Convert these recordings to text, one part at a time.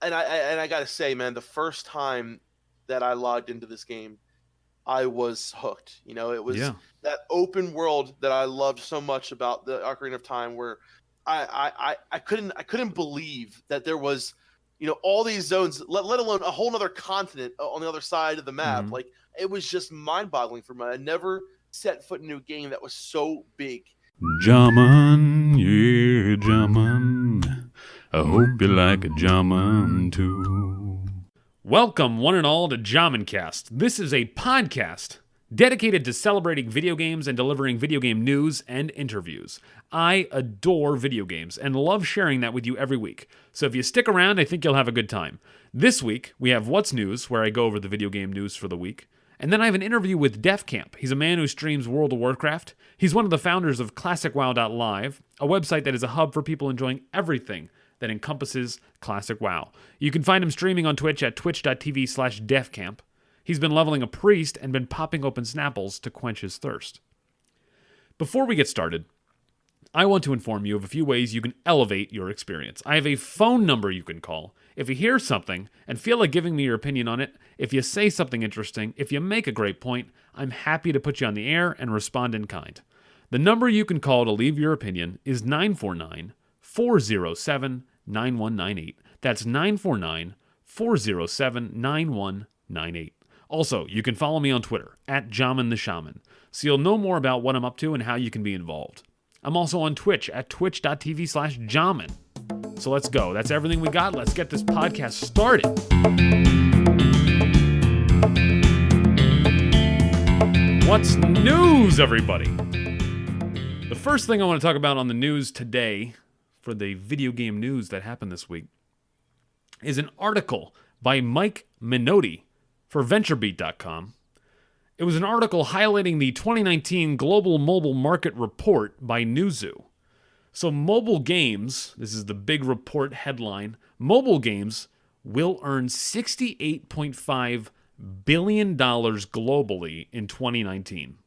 I gotta say, man, the first time that I logged into this game, I was hooked. It was Yeah. that open world that I loved so much about the Ocarina of Time, where I couldn't believe that there was, all these zones, let alone a whole other continent on the other side of the map. Mm-hmm. Like, it was just mind-boggling for me. I never set foot into a game that was so big. Jamming, yeah, jamming. I hope you like a jamming too. Welcome, one and all, to Jamencast. This is a podcast dedicated to celebrating video games and delivering video game news and interviews. I adore video games and love sharing that with you every week. So if you stick around, I think you'll have a good time. This week, we have What's News, where I go over the video game news for the week. And then I have an interview with DefCamp. He's a man who streams World of Warcraft. He's one of the founders of ClassicWow.live, a website that is a hub for people enjoying everything that encompasses Classic WoW. You can find him streaming on Twitch at twitch.tv/DefCamp. He's been leveling a priest and been popping open Snapples to quench his thirst. Before we get started, I want to inform you of a few ways you can elevate your experience. I have a phone number you can call. If you hear something and feel like giving me your opinion on it, if you say something interesting, if you make a great point, I'm happy to put you on the air and respond in kind. The number you can call to leave your opinion is 949-407-9198. That's 949-407-9198. Also, you can follow me on Twitter, @JaminTheShaman, so you'll know more about what I'm up to and how you can be involved. I'm also on Twitch at twitch.tv/Jamin. So let's go. That's everything we got. Let's get this podcast started. What's news, everybody? The first thing I want to talk about on the news today, for the video game news that happened this week, is an article by Mike Minotti for VentureBeat.com. It was an article highlighting the 2019 Global Mobile Market Report by Newzoo. So mobile games, this is the big report headline, mobile games will earn $68.5 billion globally in 2019.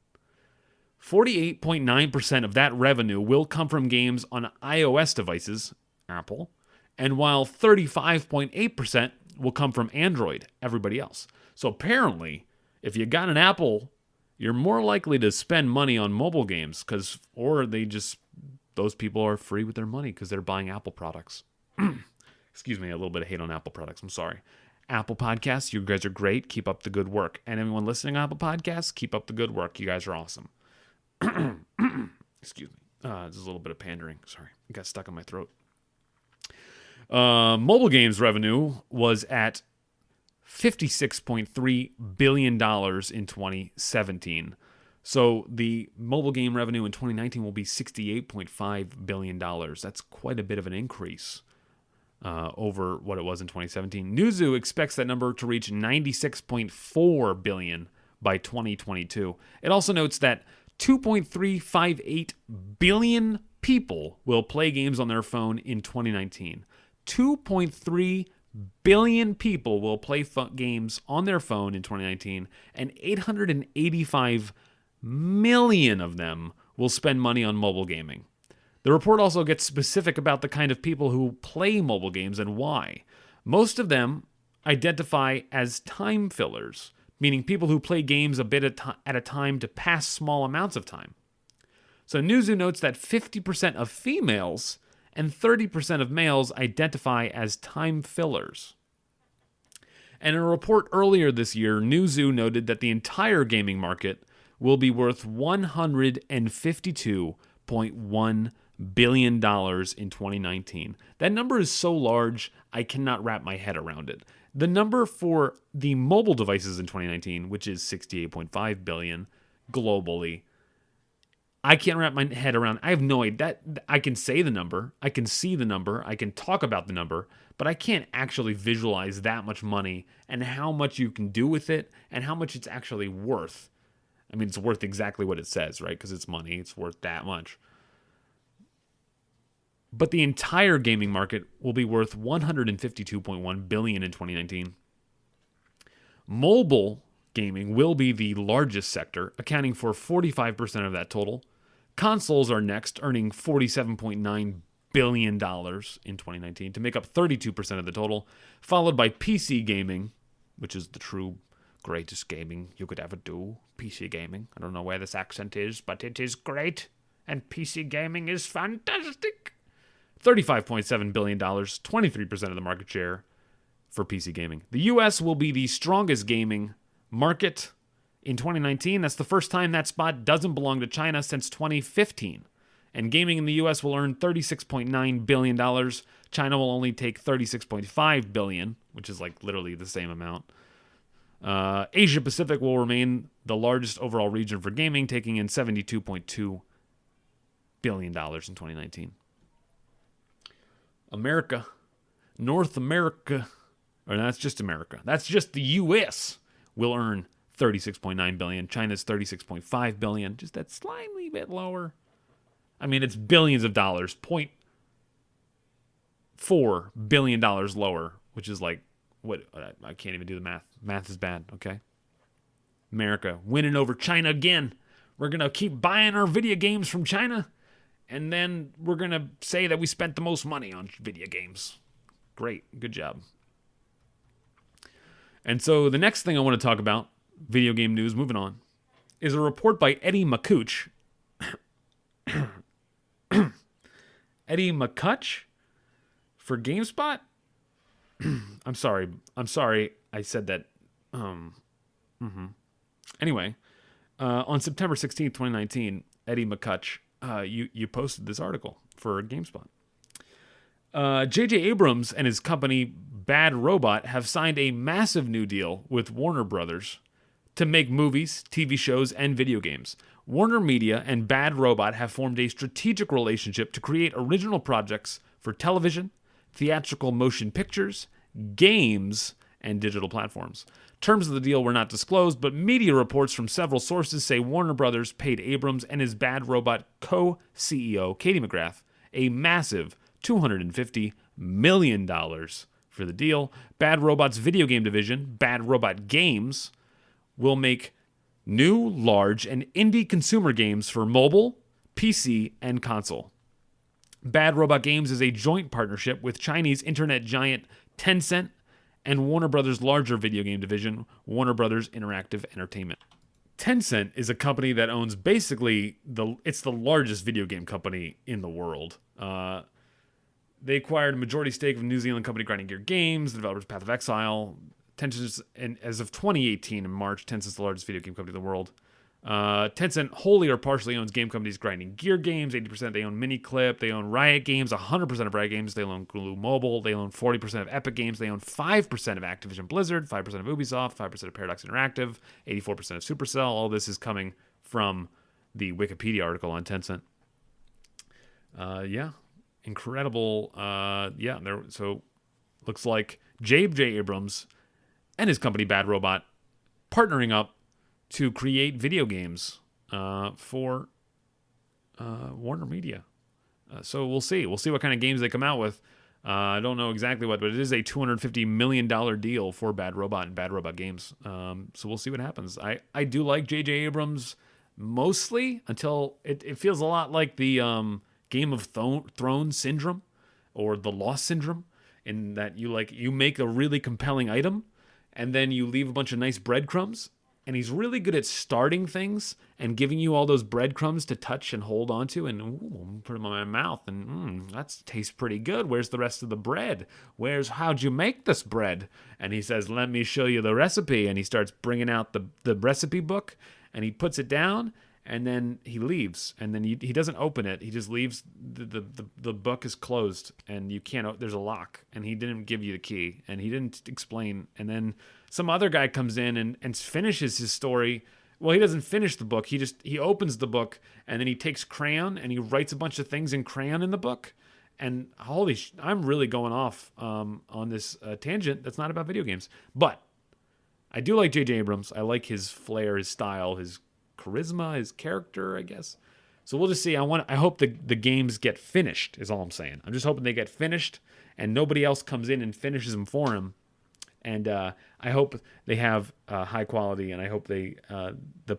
48.9% of that revenue will come from games on iOS devices, Apple, and while 35.8% will come from Android, everybody else. So apparently, if you got an Apple, you're more likely to spend money on mobile games, those people are free with their money because they're buying Apple products. Excuse me, a little bit of hate on Apple products. I'm sorry. Apple Podcasts, you guys are great. Keep up the good work. And everyone listening on Apple Podcasts, keep up the good work. You guys are awesome. Excuse me. This is a little bit of pandering. Sorry. It got stuck in my throat. Mobile games revenue was at $56.3 billion in 2017. So the mobile game revenue in 2019 will be $68.5 billion. That's quite a bit of an increase over what it was in 2017. Newzoo expects that number to reach $96.4 billion by 2022. It also notes that 2.358 billion people will play games on their phone in 2019. 2.3 billion people will play games on their phone in 2019, and 885 million of them will spend money on mobile gaming. The report also gets specific about the kind of people who play mobile games and why. Most of them identify as time fillers, meaning people who play games a bit at a time to pass small amounts of time. So Newzoo notes that 50% of females and 30% of males identify as time fillers. And in a report earlier this year, Newzoo noted that the entire gaming market will be worth $152.1 billion in 2019. That number is so large, I cannot wrap my head around it. The number for the mobile devices in 2019, which is $68.5 billion globally, I can't wrap my head around. I have no idea. I can say the number, I can see the number, I can talk about the number, but I can't actually visualize that much money and how much you can do with it and how much it's actually worth. I mean, it's worth exactly what it says, right? Because it's money, it's worth that much. But the entire gaming market will be worth $152.1 billion in 2019. Mobile gaming will be the largest sector, accounting for 45% of that total. Consoles are next, earning $47.9 billion in 2019 to make up 32% of the total, followed by PC gaming, which is the true greatest gaming you could ever do. PC gaming. I don't know where this accent is, but it is great. And PC gaming is fantastic. $35.7 billion, 23% of the market share for PC gaming. The US will be the strongest gaming market in 2019. That's the first time that spot doesn't belong to China since 2015. And gaming in the US will earn $36.9 billion. China will only take $36.5 billion, which is like literally the same amount. Asia Pacific will remain the largest overall region for gaming, taking in $72.2 billion in 2019. America, North America, or that's just America. That's just the US will earn $36.9 billion. China's $36.5 billion, just that slightly bit lower. I mean, it's billions of dollars, $0.4 billion lower, which is like, what? I can't even do the math. Math is bad, okay? America winning over China again. We're going to keep buying our video games from China, and then we're going to say that we spent the most money on video games. Great. Good job. And so the next thing I want to talk about, video game news, moving on, is a report by Eddie McCouch. Eddie McCutch for GameSpot? I'm sorry. I said that. Anyway, on September 16th, 2019, Eddie McCutch, you posted this article for GameSpot. J.J. Abrams and his company Bad Robot have signed a massive new deal with Warner Brothers to make movies, TV shows, and video games. Warner Media and Bad Robot have formed a strategic relationship to create original projects for television, theatrical motion pictures, games, and digital platforms. Terms of the deal were not disclosed, but media reports from several sources say Warner Brothers paid Abrams and his Bad Robot co-CEO, Katie McGrath, a massive $250 million for the deal. Bad Robot's video game division, Bad Robot Games, will make new, large, and indie consumer games for mobile, PC, and console. Bad Robot Games is a joint partnership with Chinese internet giant Tencent and Warner Brothers' larger video game division, Warner Brothers Interactive Entertainment. Tencent is a company that owns basically it's the largest video game company in the world. They acquired a majority stake of New Zealand company Grinding Gear Games, the developers Path of Exile. Tencent, and as of 2018 in March, Tencent's the largest video game company in the world. Tencent wholly or partially owns game companies Grinding Gear Games, 80%. They own Miniclip. They own Riot Games, 100% of Riot Games. They own Glue Mobile. They own 40% of Epic Games. They own 5% of Activision Blizzard, 5% of Ubisoft, 5% of Paradox Interactive, 84% of Supercell. All this is coming from the Wikipedia article on Tencent. Incredible. So looks like J.J. Abrams and his company Bad Robot partnering up to create video games for Warner Media. So we'll see. We'll see what kind of games they come out with. I don't know exactly what, but it is a $250 million deal for Bad Robot and Bad Robot Games. So we'll see what happens. I do like J.J. Abrams mostly until it feels a lot like the Game of Thrones syndrome or the Lost syndrome, in that you make a really compelling item and then you leave a bunch of nice breadcrumbs. And he's really good at starting things and giving you all those breadcrumbs to touch and hold onto and put them in my mouth. And that tastes pretty good. Where's the rest of the bread? How'd you make this bread? And he says, let me show you the recipe. And he starts bringing out the recipe book and he puts it down and then he leaves. And then he doesn't open it. He just leaves. The book is closed and you can't, there's a lock and he didn't give you the key and he didn't explain. And then some other guy comes in and finishes his story. Well, he doesn't finish the book. He opens the book and then he takes crayon and he writes a bunch of things in crayon in the book. And I'm really going off on this tangent that's not about video games. But I do like J.J. Abrams. I like his flair, his style, his charisma, his character, I guess. So we'll just see. I hope the games get finished is all I'm saying. I'm just hoping they get finished and nobody else comes in and finishes them for him. And I hope they have high quality, and I hope the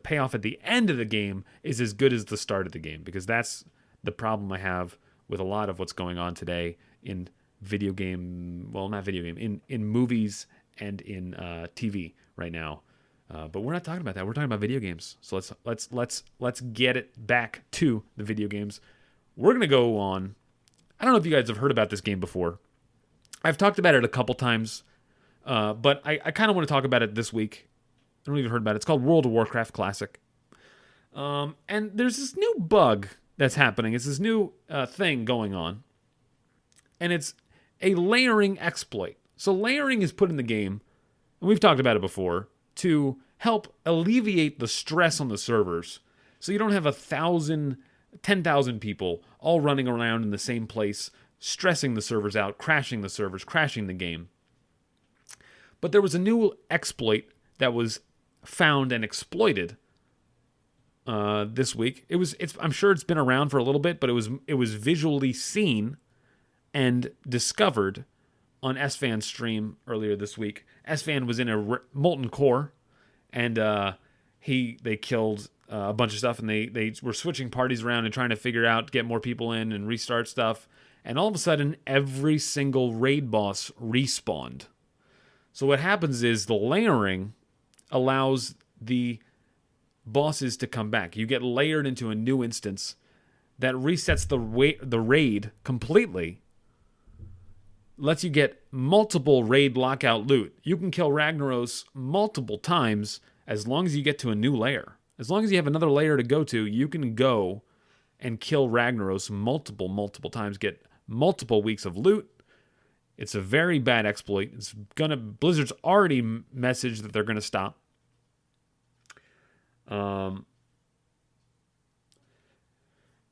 payoff at the end of the game is as good as the start of the game, because that's the problem I have with a lot of what's going on today in video game, well, not video game, in movies and in TV right now. But we're not talking about that. We're talking about video games. So let's get it back to the video games. We're gonna go on. I don't know if you guys have heard about this game before. I've talked about it a couple times, but I kind of want to talk about it this week. I don't know if you've heard about it. It's called World of Warcraft Classic. And there's this new bug that's happening. It's this new thing going on. And it's a layering exploit. So layering is put in the game, and we've talked about it before, to help alleviate the stress on the servers. So you don't have 1,000, 10,000 people all running around in the same place, stressing the servers out, crashing the servers, crashing the game. But there was a new exploit that was found and exploited this week. I'm sure it's been around for a little bit, but it was visually seen and discovered on SFan's stream earlier this week. SFan was in a molten core, and they killed a bunch of stuff, and they were switching parties around and trying to figure out, get more people in and restart stuff. And all of a sudden, every single raid boss respawned. So what happens is the layering allows the bosses to come back. You get layered into a new instance that resets the raid completely, lets you get multiple raid lockout loot. You can kill Ragnaros multiple times as long as you get to a new layer. As long as you have another layer to go to, you can go and kill Ragnaros multiple times, get multiple weeks of loot. It's a very bad exploit. Blizzard's already messaged that they're gonna stop.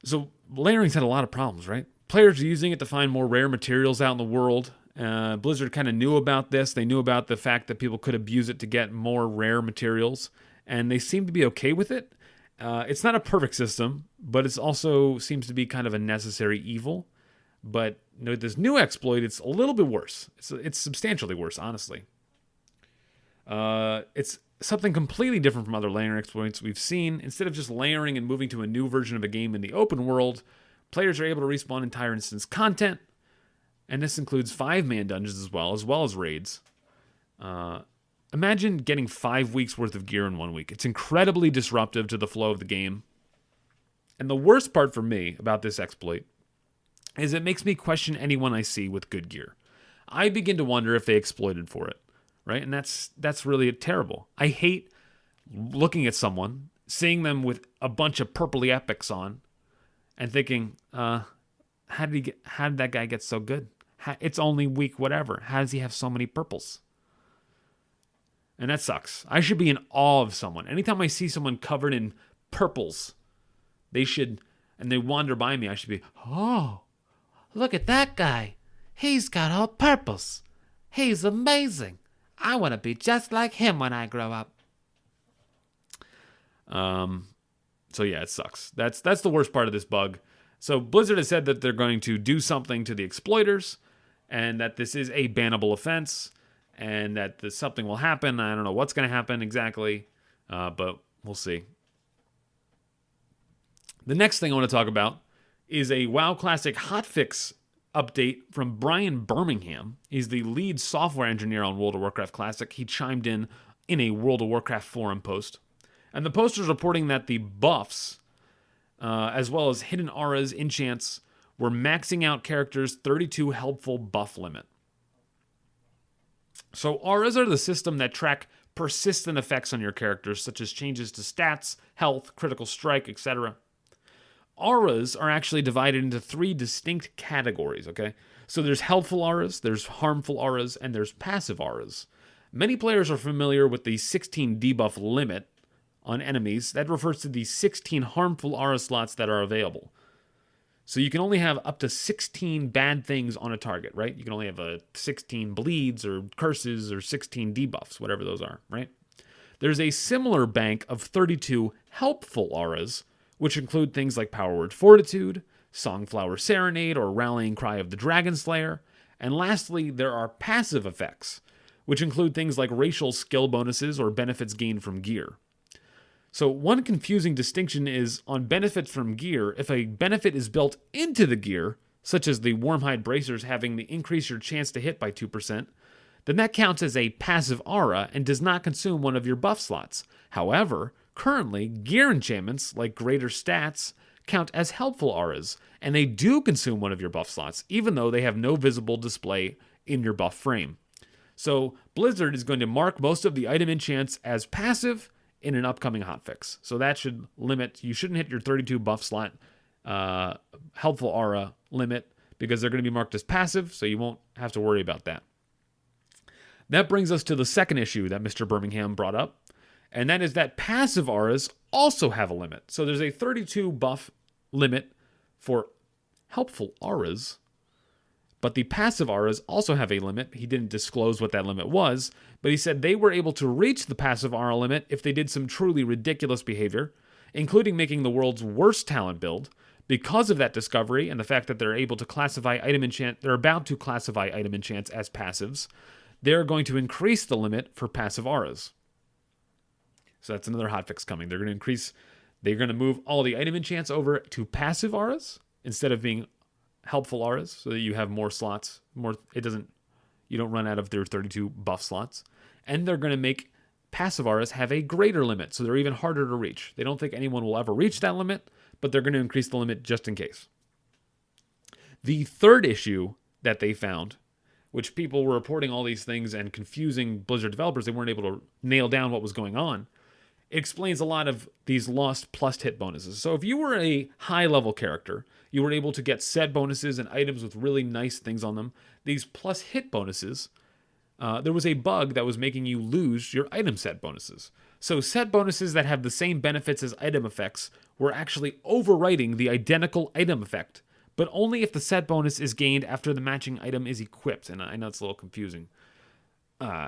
So layering's had a lot of problems, right? Players are using it to find more rare materials out in the world. Blizzard kind of knew about this. They knew about the fact that people could abuse it to get more rare materials, and they seem to be okay with it. It's not a perfect system, but it also seems to be kind of a necessary evil. But this new exploit, it's a little bit worse. It's substantially worse, honestly. It's something completely different from other layering exploits we've seen. Instead of just layering and moving to a new version of a game in the open world, players are able to respawn entire instance content, and this includes 5-man dungeons as well as raids. Imagine getting 5 weeks worth of gear in 1 week. It's incredibly disruptive to the flow of the game. And the worst part for me about this exploit is it makes me question anyone I see with good gear. I begin to wonder if they exploited for it, right? And that's really terrible. I hate looking at someone, seeing them with a bunch of purpley epics on, and thinking, how did that guy get so good? It's only week whatever. How does he have so many purples? And that sucks. I should be in awe of someone. Anytime I see someone covered in purples, and they wander by me, I should be, oh, look at that guy. He's got all purples. He's amazing. I want to be just like him when I grow up. So yeah, it sucks. That's the worst part of this bug. So Blizzard has said that they're going to do something to the exploiters, and that this is a bannable offense, and that something will happen. I don't know what's going to happen exactly, but we'll see. The next thing I want to talk about is a WoW Classic Hotfix update from Brian Birmingham. He's the lead software engineer on World of Warcraft Classic. He chimed in a World of Warcraft forum post. And the post is reporting that the buffs, as well as hidden auras, enchants, were maxing out characters' 32 helpful buff limit. So auras are the system that track persistent effects on your characters, such as changes to stats, health, critical strike, etc. Auras are actually divided into 3 distinct categories, okay? So there's helpful auras, there's harmful auras, and there's passive auras. Many players are familiar with the 16 debuff limit on enemies. That refers to the 16 harmful aura slots that are available. So you can only have up to 16 bad things on a target, right? You can only have 16 bleeds or curses or 16 debuffs, whatever those are, right? There's a similar bank of 32 helpful auras, which include things like Power Word Fortitude, Songflower Serenade, or Rallying Cry of the Dragon Slayer. And lastly, there are passive effects, which include things like racial skill bonuses or benefits gained from gear. So one confusing distinction is on benefits from gear, if a benefit is built into the gear, such as the Wormhide Bracers having the increase your chance to hit by 2%, then that counts as a passive aura and does not consume one of your buff slots. However, currently, gear enchantments like greater stats count as helpful auras, and they do consume one of your buff slots, even though they have no visible display in your buff frame. So Blizzard is going to mark most of the item enchants as passive in an upcoming hotfix. So that should limit, you shouldn't hit your 32 buff slot helpful aura limit because they're going to be marked as passive, so you won't have to worry about that. That brings us to the second issue that Mr. Birmingham brought up, and that is that passive auras also have a limit. So there's a 32 buff limit for helpful auras, but the passive auras also have a limit. He didn't disclose what that limit was, but he said they were able to reach the passive aura limit if they did some truly ridiculous behavior, including making the world's worst talent build. Because of that discovery and the fact that they're able to classify they're about to classify item enchants as passives, they're going to increase the limit for passive auras. So that's another hotfix coming. They're going to move all the item enchants over to passive auras instead of being helpful auras, so that you have more slots. You don't run out of their 32 buff slots. And they're going to make passive auras have a greater limit, so they're even harder to reach. They don't think anyone will ever reach that limit, but they're going to increase the limit just in case. The third issue that they found, which people were reporting all these things and confusing Blizzard developers, they weren't able to nail down what was going on. It explains a lot of these lost plus hit bonuses. So if you were a high-level character, you were able to get set bonuses and items with really nice things on them. These plus hit bonuses, there was a bug that was making you lose your item set bonuses. So set bonuses that have the same benefits as item effects were actually overwriting the identical item effect, but only if the set bonus is gained after the matching item is equipped. And I know it's a little confusing.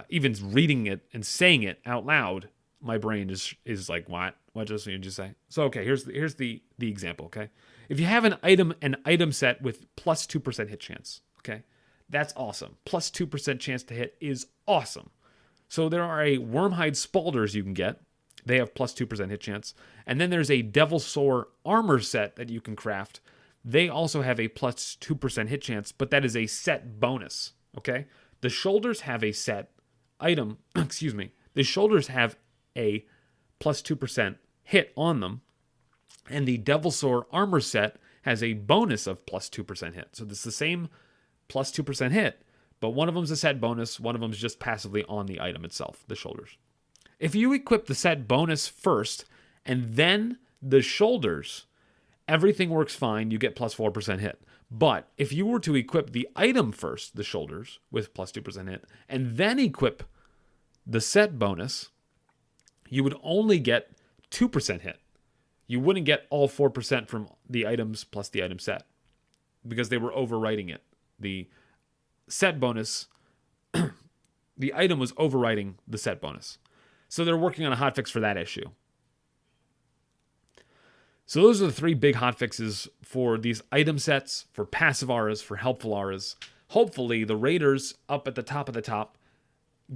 Even reading it and saying it out loud, my brain is like, what? What did you just say? So, okay, here's the example, okay? If you have an item set with plus 2% hit chance, okay? That's awesome. Plus 2% chance to hit is awesome. So there are a Wormhide Spalders you can get. They have plus 2% hit chance. And then there's a Devil Sore armor set that you can craft. They also have a plus 2% hit chance, but that is a set bonus, okay? The shoulders have a set item, the shoulders have a plus 2% hit on them, and the Devil Sore armor set has a bonus of plus 2% hit. So it's the same plus 2% hit, but one of them's a set bonus, one of them's just passively on the item itself, the shoulders. If you equip the set bonus first and then the shoulders, everything works fine, you get plus 4% hit. But if you were to equip the item first, the shoulders, with plus 2% hit, and then equip the set bonus, you would only get 2% hit. You wouldn't get all 4% from the items plus the item set because they were overwriting it. The set bonus, the item was overwriting the set bonus. So they're working on a hotfix for that issue. So those are the three big hotfixes for these item sets, for passive auras, for helpful auras. Hopefully the raiders up at the top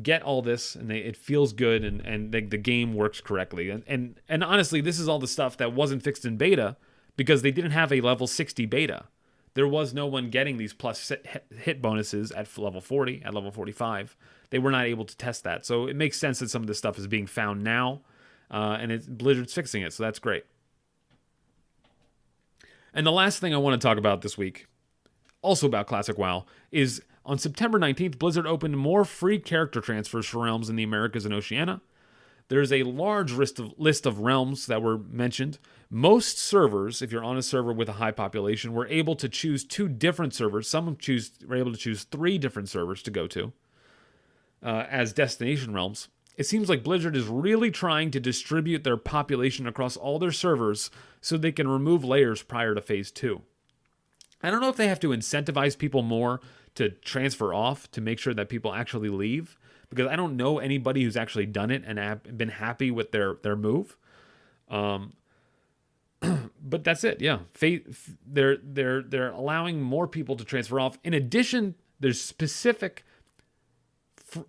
get all this and it feels good and the game works correctly. And honestly, this is all the stuff that wasn't fixed in beta because they didn't have a level 60 beta. There was no one getting these plus hit bonuses at level 40, at level 45. They were not able to test that. So it makes sense that some of this stuff is being found now, and Blizzard's fixing it, so that's great. And the last thing I want to talk about this week, also about Classic WoW, is on September 19th, Blizzard opened more free character transfers for realms in the Americas and Oceania. There's a large list of realms that were mentioned. Most servers, if you're on a server with a high population, were able to choose 2 different servers. Some were able to choose 3 different servers to go to as destination realms. It seems like Blizzard is really trying to distribute their population across all their servers so they can remove layers prior to Phase 2. I don't know if they have to incentivize people more to transfer off to make sure that people actually leave, because I don't know anybody who's actually done it and have been happy with their move. But that's it. Yeah, they're allowing more people to transfer off. In addition,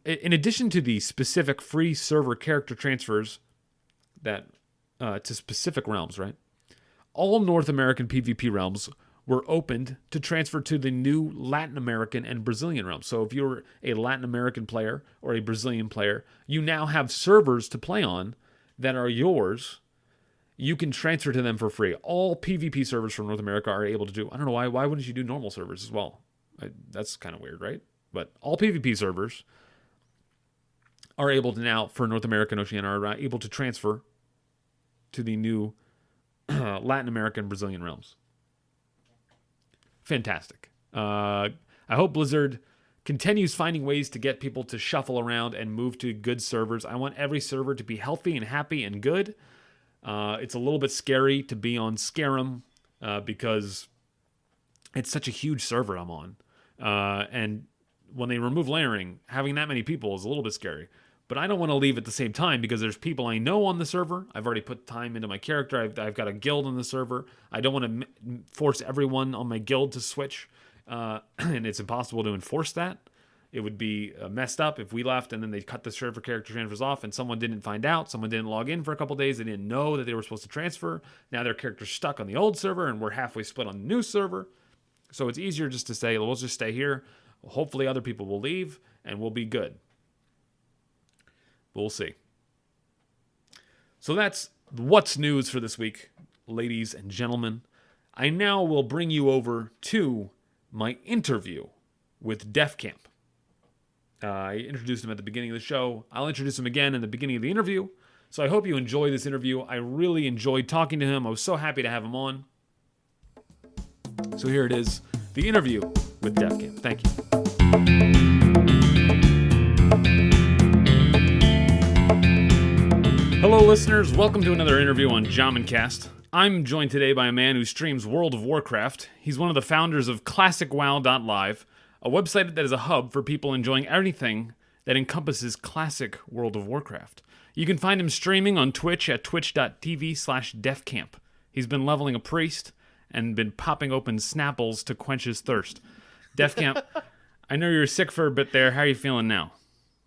in addition to the specific free server character transfers that to specific realms, right? All North American PvP realms were opened to transfer to the new Latin American and Brazilian realm. So if you're a Latin American player or a Brazilian player, you now have servers to play on that are yours. You can transfer to them for free. All PvP servers from North America are able to do. I don't know why. Why wouldn't you do normal servers as well? That's kind of weird, right? But all PvP servers are able to now, for North America and Oceania, are able to transfer to the new Latin American, Brazilian realms. Fantastic. I hope Blizzard continues finding ways to get people to shuffle around and move to good servers. I want every server to be healthy and happy and good. It's a little bit scary to be on Scarab because it's such a huge server I'm on. And when they remove layering, having that many people is a little bit scary. But I don't want to leave at the same time because there's people I know on the server. I've already put time into my character. I've got a guild on the server. I don't want to force everyone on my guild to switch. And it's impossible to enforce that. It would be messed up if we left and then they cut the server character transfers off and someone didn't find out. Someone didn't log in for a couple days. They didn't know that they were supposed to transfer. Now their character's stuck on the old server and we're halfway split on the new server. So it's easier just to say, we'll just stay here. Hopefully other people will leave and we'll be good. We'll see. So that's what's news for this week, ladies and gentlemen. I now will bring you over to my interview with DefCamp. I introduced him at the beginning of the show. I'll introduce him again in the beginning of the interview. So I hope you enjoy this interview. I really enjoyed talking to him. I was so happy to have him on. So here it is, the interview with DefCamp. Thank you. Hello, listeners. Welcome to another interview on Jamencast. I'm joined today by a man who streams World of Warcraft. He's one of the founders of ClassicWow.live, a website that is a hub for people enjoying everything that encompasses classic World of Warcraft. You can find him streaming on Twitch at twitch.tv/DefCamp. He's been leveling a priest and been popping open Snapples to quench his thirst. DefCamp, I know you were sick for a bit there. How are you feeling now?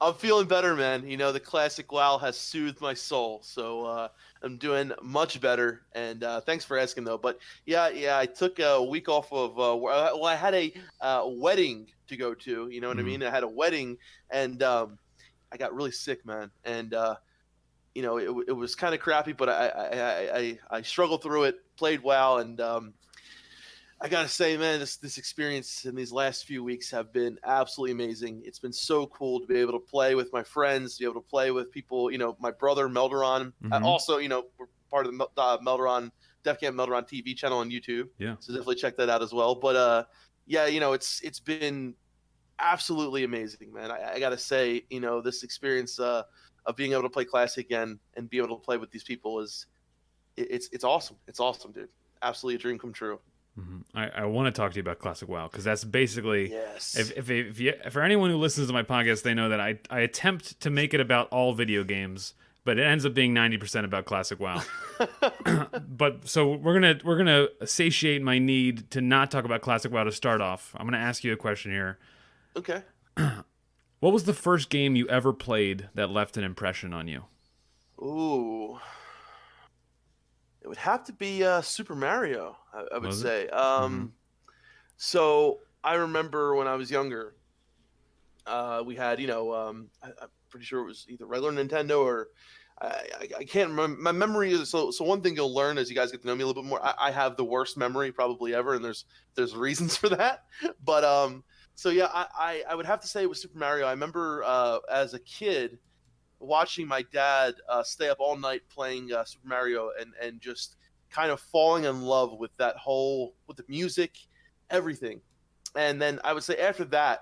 I'm feeling better, man. You know, the classic WoW has soothed my soul, so I'm doing much better. And thanks for asking, though. But yeah, I took a week off of. Well, I had a wedding to go to. You know what I mean? I had a wedding, and I got really sick, man. And you know, it was kind of crappy, but I struggled through it. Played WoW, and I gotta say, man, this experience in these last few weeks have been absolutely amazing. It's been so cool to be able to play with my friends, to be able to play with people. You know, my brother Melderon. Also, you know, we're part of the Melderon DefCamp Melderon TV channel on YouTube. Yeah. So definitely check that out as well. But yeah, you know, it's been absolutely amazing, man. I gotta say, you know, this experience of being able to play Classic again and be able to play with these people it's awesome. It's awesome, dude. Absolutely a dream come true. I want to talk to you about Classic WoW because that's basically, yes. If for anyone who listens to my podcast, they know that I attempt to make it about all video games, but it ends up being 90% about Classic WoW. But so we're gonna satiate my need to not talk about Classic WoW to start off. I'm gonna ask you a question here. Okay. What was the first game you ever played that left an impression on you? Ooh. It would have to be Super Mario, I would say. So I remember when I was younger, we had, you know, I'm pretty sure it was either regular Nintendo or I can't remember. My memory is so one thing you'll learn as you guys get to know me a little bit more. I have the worst memory probably ever, and there's reasons for that. But so yeah, I would have to say it was Super Mario. I remember as a kid watching my dad stay up all night playing Super Mario and just kind of falling in love with with the music, everything. And then I would say after that,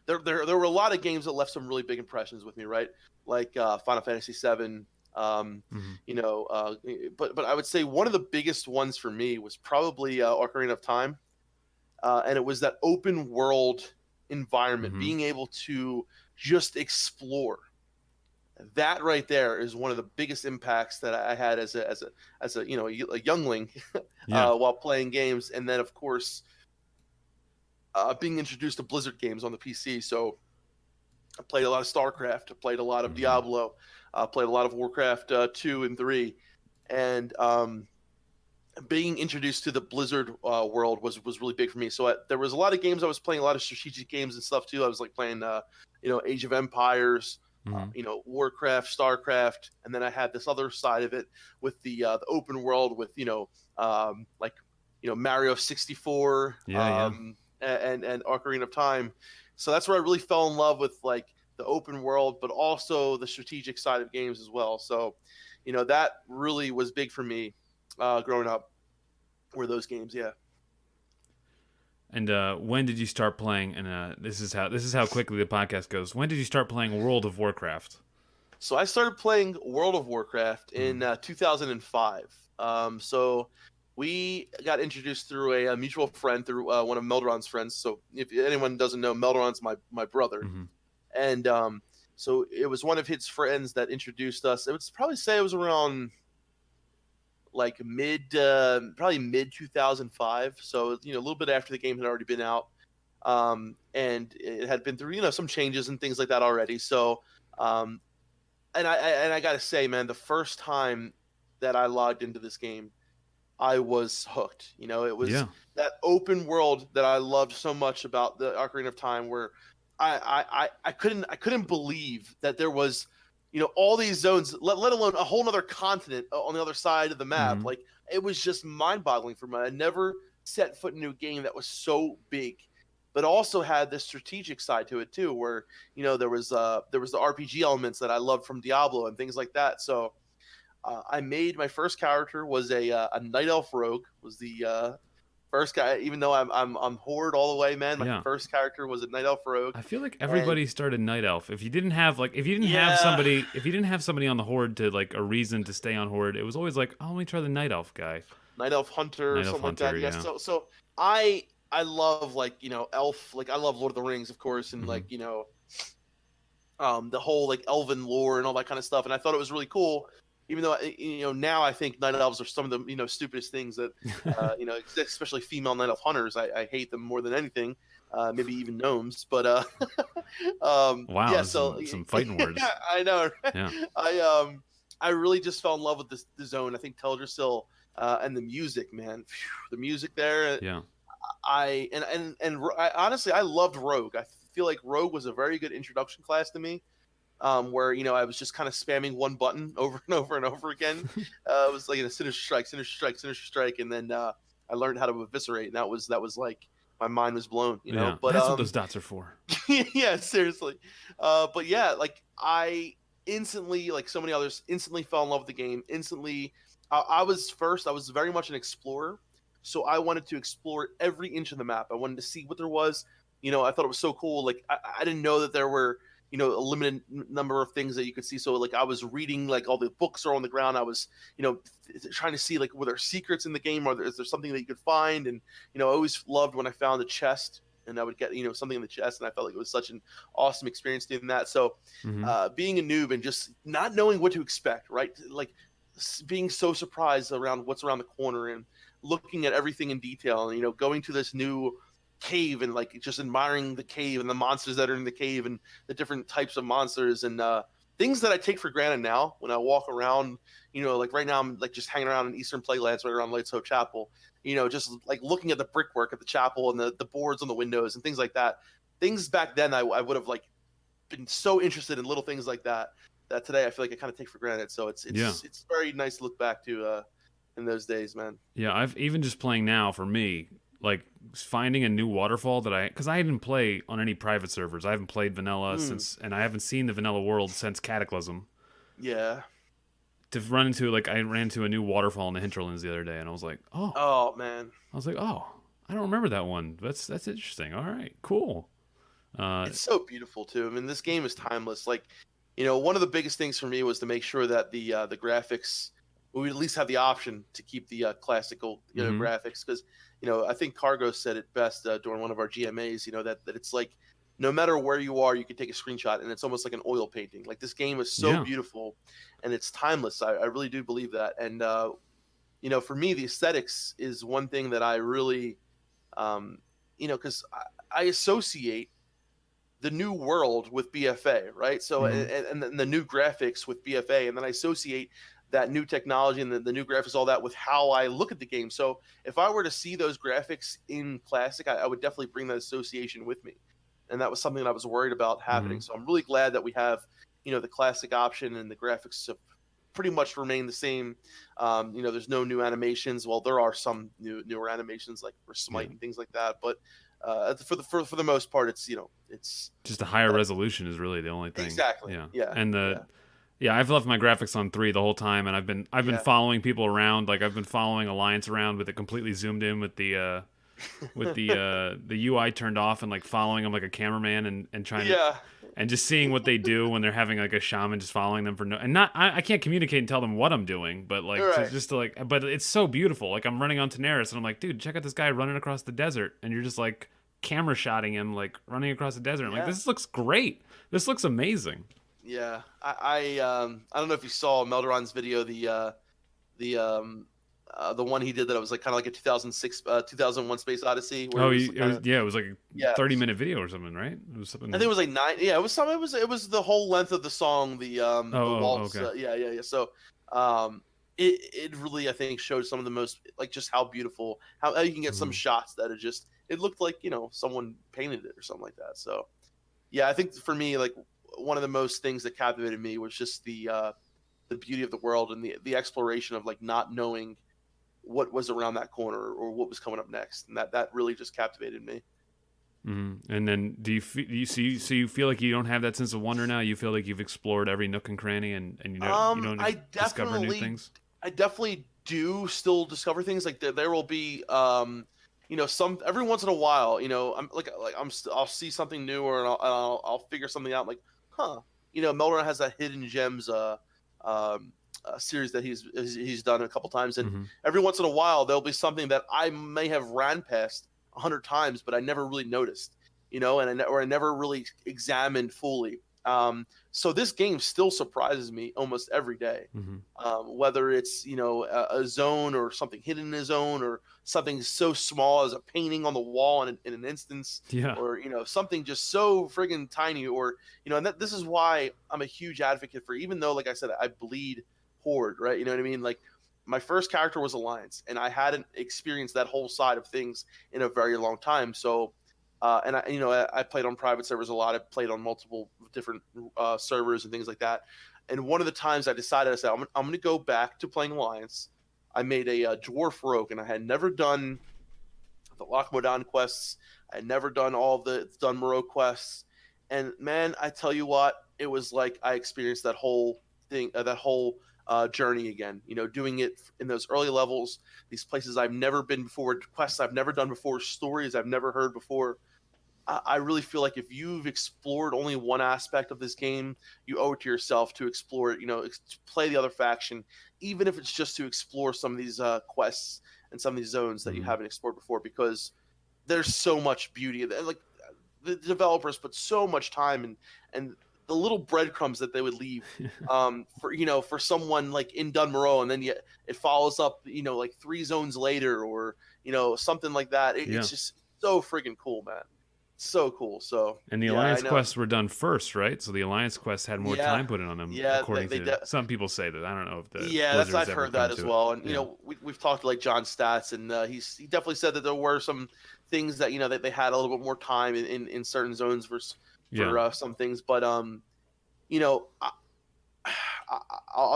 there were a lot of games that left some really big impressions with me, right? Like Final Fantasy VII, you know, but I would say one of the biggest ones for me was probably Ocarina of Time. And it was that open world environment, being able to just explore. That right there is one of the biggest impacts that I had as a you know a youngling while playing games, and then of course being introduced to Blizzard games on the PC. So I played a lot of StarCraft, I played a lot of Diablo, played a lot of Warcraft 2 and 3, and being introduced to the Blizzard world was really big for me. So there was a lot of games I was playing, a lot of strategic games and stuff too. I was like playing, Age of Empires, Hmm. Warcraft, Starcraft, and then I had this other side of it with the open world with like Mario 64 Yeah, yeah. and Ocarina of Time. So that's where I really fell in love with like the open world, but also the strategic side of games as well. So that really was big for me growing up. Were those games? Yeah. And when did you start playing? And this is how quickly the podcast goes. When did you start playing World of Warcraft? So I started playing World of Warcraft Hmm. in 2005. So we got introduced through a mutual friend, through one of Meldron's friends. So if anyone doesn't know, Meldron's my brother, Hmm. and so it was one of his friends that introduced us. It would probably say it was around like probably mid 2005. So a little bit after the game had already been out, and it had been through some changes and things like that already. So um, and I gotta say, man, the first time that I logged into this game, I was hooked. It was Yeah. that open world that I loved so much about the Ocarina of Time, where I couldn't believe that there was all these zones, let alone a whole other continent on the other side of the map. Hmm. Like it was just mind boggling for me. I never set foot into a game that was so big, but also had this strategic side to it too, where there was the RPG elements that I loved from Diablo and things like that. So I made my first character was a night elf rogue. Was the first guy, even though I'm horde all the way, man. My Yeah. first character was a night elf rogue, I feel like and everybody started Night Elf. If you didn't have like, yeah, if you didn't have somebody on the Horde to like a reason to stay on Horde, it was always like, oh, let me try the Night Elf guy. night elf hunter or Night Elf something like Hunter, that. Yes. yeah. So I love like elf. Like I love Lord of the Rings, of course, and Hmm. like the whole like elven lore and all that kind of stuff. And I thought it was really cool, even though now I think night elves are some of the stupidest things that especially female night elf hunters. I hate them more than anything. Maybe even gnomes, but Wow, yeah. that's So some fighting words. I know. Right? Yeah. I um I really just fell in love with the zone. I think Teldrassil and the music, man. Phew, the music there. Yeah. I honestly I loved Rogue. I feel like Rogue was a very good introduction class to me, where I was just kind of spamming one button over and over and over again. It was like a sinister strike, sinister strike, sinister strike, and then I learned how to eviscerate, and that was like my mind was blown, Yeah. But That's what those dots are for. yeah, seriously. But yeah, like I instantly, like so many others, instantly fell in love with the game. Instantly, I was first. I was very much an explorer, so I wanted to explore every inch of the map. I wanted to see what there was. I thought it was so cool. Like I didn't know that there were a limited number of things that you could see. So like I was reading like all the books are on the ground. I was trying to see like were there secrets in the game, or is there something that you could find? And I always loved when I found a chest and I would get something in the chest, and I felt like it was such an awesome experience doing that. So Hmm. being a noob and just not knowing what to expect, right? Like being so surprised around what's around the corner and looking at everything in detail, and going to this new cave and like just admiring the cave and the monsters that are in the cave and the different types of monsters and things that I take for granted now when I walk around. Like right now I'm like just hanging around in Eastern Playlands right around Lights Hope Chapel. Just like looking at the brickwork at the chapel and the boards on the windows and things like that. Things back then I would have like been so interested in little things like that that today I feel like I kind of take for granted. So it's Yeah. it's it's very nice to look back to in those days, man. Yeah. I've even just playing now for me, like finding a new waterfall because I didn't play on any private servers. I haven't played vanilla Mm, since, and I haven't seen the vanilla world since Cataclysm. yeah. To run into like I ran into a new waterfall in the hinterlands the other day, and I was like, oh, Oh man. I don't remember that one. That's interesting. All right, cool. Uh, It's so beautiful too. I mean, this game is timeless. Like, one of the biggest things for me was to make sure that the graphics, we at least have the option to keep the classical mhm. graphics, because I think Cargo said it best during one of our GMAs. That it's like no matter where you are, you can take a screenshot, and it's almost like an oil painting. Like this game is so Yeah. beautiful, and it's timeless. I really do believe that. And for me, the aesthetics is one thing that I really, because I associate the new world with BFA, right? So Mhm. and the new graphics with BFA, and then I associate that new technology and the new graphics, all that, with how I look at the game. So if I were to see those graphics in Classic, I would definitely bring that association with me. And that was something that I was worried about happening. So I'm really glad that we have, the Classic option, and the graphics have pretty much remained the same. There's no new animations. Well, there are some newer animations like for Smite and things like that, but for the most part, it's just a higher resolution is really the only thing. Exactly. Yeah. And I've left my graphics on 3 the whole time, and I've been following people around. Like I've been following Alliance around with it completely zoomed in with the the UI turned off, and like following them like a cameraman and trying to and just seeing what they do when they're having like a shaman, just following them I can't communicate and tell them what I'm doing, but like but it's so beautiful. Like I'm running on Tenaris and I'm like, dude, check out this guy running across the desert, and you're just like camera shotting him like running across the desert. I'm like, this looks great. This looks amazing. Yeah, I don't know if you saw Melderon's video, the one he did that was like kind of like a 2001 Space Odyssey. Where it was like a 30-minute video or something, right? It was something. I think it was like 9. Yeah, it was some. It was the whole length of the song. The waltz. Okay. Yeah. So, it really, I think, showed some of the most, like, just how beautiful, how you can get some shots that are just, it looked like someone painted it or something like that. So, yeah, I think for me, like, one of the most things that captivated me was just the beauty of the world and the exploration of like not knowing what was around that corner or what was coming up next, and that really just captivated me. And then do you feel like you don't have that sense of wonder now? You feel like you've explored every nook and cranny, and you don't discover new things? I definitely do still discover things. Like there will be some every once in a while, I'll see something new, or I'll figure something out, like, Meldoron has that hidden gems series that he's done a couple times, and every once in a while there'll be something that I may have ran past 100 times, but I never really noticed, and I never really examined fully. So this game still surprises me almost every day, whether it's a zone or something hidden in a zone, or something so small as a painting on the wall in an instance, or something just so friggin' tiny, or and this is why I'm a huge advocate for, even though, like I said, I bleed Horde, right? You know what I mean? Like, my first character was Alliance, and I hadn't experienced that whole side of things in a very long time. So, and I played on private servers a lot. I played on multiple different servers and things like that. And one of the times I decided, I said, I'm going to go back to playing Alliance. I made a dwarf rogue, and I had never done the Lochmodan quests. I had never done all the Dunmoro quests. And man, I tell you what, it was like I experienced that whole thing, journey again, doing it in those early levels, these places I've never been before, quests I've never done before, stories I've never heard before. I really feel like if you've explored only one aspect of this game, you owe it to yourself to explore it, to play the other faction, even if it's just to explore some of these quests and some of these zones that you haven't explored before, because there's so much beauty. Like, the developers put so much time and the little breadcrumbs that they would leave for someone like in Dunmoro, and then it follows up, like 3 zones later, or something like that. It's just so freaking cool, man. So cool. So, and the Alliance quests were done first, right? So the Alliance quests had more time put in on them. Yeah, according to some people say that. I don't know if I've heard that as well. And we've talked to like John Stats, and he definitely said that there were some things that that they had a little bit more time in certain zones for some things. But I'll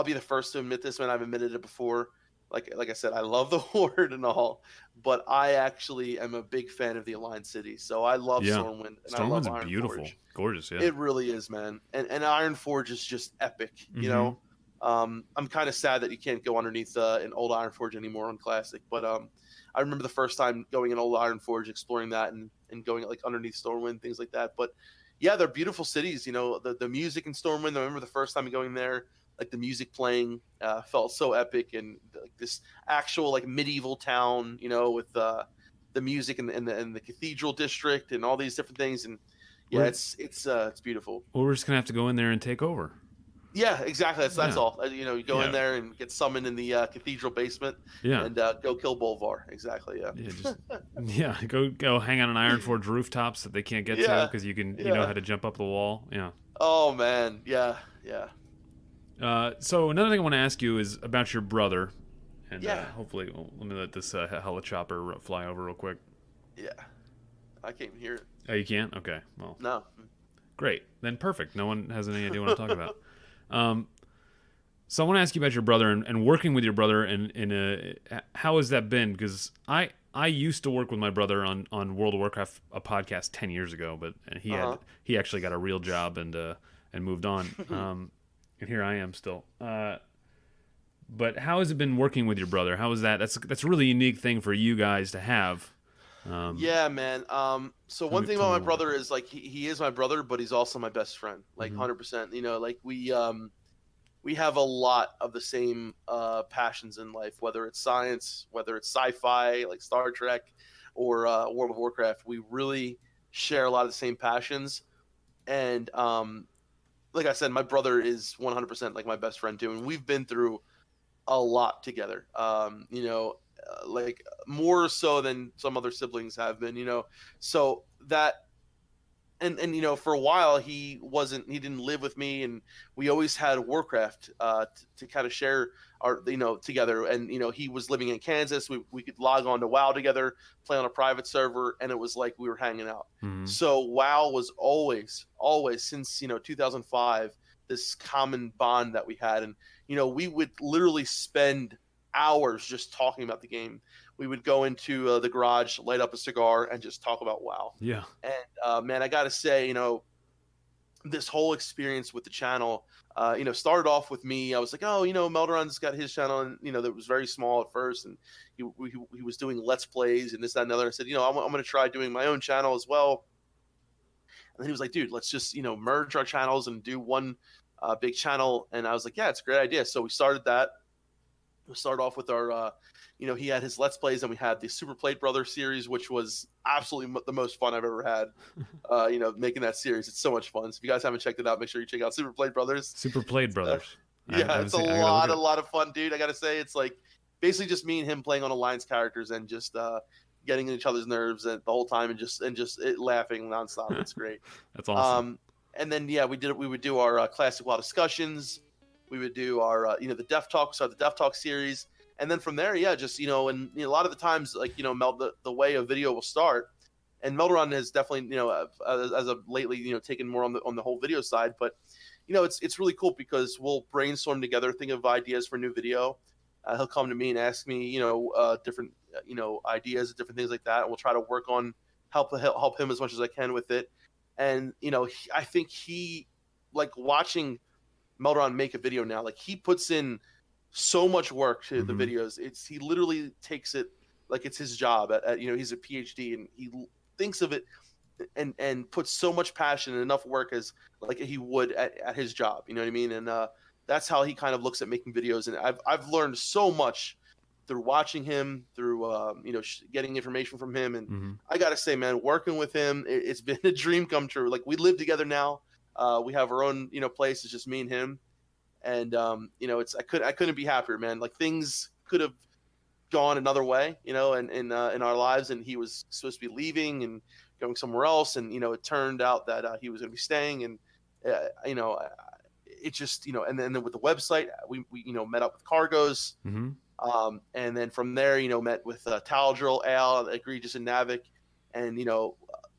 be the first to admit this, man. I've admitted it before. Like I said, I love the Horde and all, but I actually am a big fan of the Alliance City. So I love Stormwind, and I love Ironforge. Beautiful, gorgeous. Yeah, it really is, man. And Ironforge is just epic. I'm kind of sad that you can't go underneath an old Ironforge anymore on Classic, but I remember the first time going in old Ironforge, exploring that, and going like underneath Stormwind, things like that. But yeah, they're beautiful cities. The music in Stormwind, I remember the first time going there, like the music playing felt so epic, and like this actual like medieval town, with the music and the cathedral district and all these different things. And it's beautiful. Well, we're just gonna have to go in there and take over. Yeah, exactly. That's all. You go in there and get summoned in the cathedral basement. Yeah. And go kill Bolvar. Exactly. Yeah. Go hang on an Ironforge rooftops that they can't get to, because you know how to jump up the wall. Yeah. Oh man. Yeah. So another thing I want to ask you is about your brother, and Yeah, hopefully, let me let this helichopper fly over real quick. yeah. I can't even hear it. Oh, you can't? Okay, well, No. great. Then perfect. No one has any idea what I'm talking about. Um, so I want to ask you about your brother and working with your brother how has that been? Because I used to work with my brother on World of Warcraft, a podcast 10 years ago, but he actually got a real job and moved on. And here I am still. But how has it been working with your brother? How is that? That's a really unique thing for you guys to have. Yeah, man. So one thing Tell about me my more about brother is like he is my brother, but he's also my best friend, that. like Hmm. 100%. You know, like we have a lot of the same passions in life, whether it's science, whether it's sci-fi, like Star Trek, or World of Warcraft. We really share a lot of the same passions, and like I said, my brother is 100% like my best friend too, and we've been through a lot together. Like more so than some other siblings have been. So that and for a while he didn't live with me, and we always had Warcraft to kind of share our together. And he was living in Kansas. We could log on to WoW together, play on a private server, and it was like we were hanging out. Hmm. So WoW was always since 2005 this common bond that we had. And we would literally spend hours just talking about the game. We would go into the garage, light up a cigar, and just talk about WoW. Yeah. And man, I got to say, this whole experience with the channel, started off with me. I was like, oh, Melderon's got his channel, and that was very small at first, and he was doing Let's Plays and this, that, and the other. I said, I'm going to try doing my own channel as well. And then he was like, dude, let's just merge our channels and do one big channel. And I was like, yeah, it's a great idea. So we started that. We started off with our, he had his Let's Plays, and we had the Super Plate Brothers series, which was absolutely the most fun I've ever had. Making that series, it's so much fun. So if you guys haven't checked it out, make sure you check out Super Plate Brothers. Super Played Brothers. Yeah, it's a lot of fun, dude. I gotta say, it's like basically just me and him playing on Alliance characters and just getting in each other's nerves and the whole time and just laughing nonstop. It's great. That's awesome. And then we would do our classic WoW discussions. We would do our the Def Talk, so the Def Talk series, and then from there, just and a lot of the times, like the way a video will start, and Melderon has definitely as of lately taken more on the whole video side, but it's really cool because we'll brainstorm together, think of ideas for new video. He'll come to me and ask me different ideas, different things like that, and we'll try to work on help him as much as I can with it. And I think he like watching Melderon make a video now. Like he puts in so much work to the videos. He literally takes it like it's his job. He's a PhD, and he thinks of it and puts so much passion and enough work as like he would at his job. You know what I mean? And that's how he kind of looks at making videos. And I've learned so much through watching him, through getting information from him. And I gotta say, man, working with him, it's been a dream come true. Like we live together now. We have our own, place. It's just me and him, and I couldn't be happier, man. Like things could have gone another way, in our lives, and he was supposed to be leaving and going somewhere else, and it turned out that he was going to be staying, and it just, and then with the website, we met up with Cargos, and then from there, met with Taladrill, Al, Egregious, and Navic, and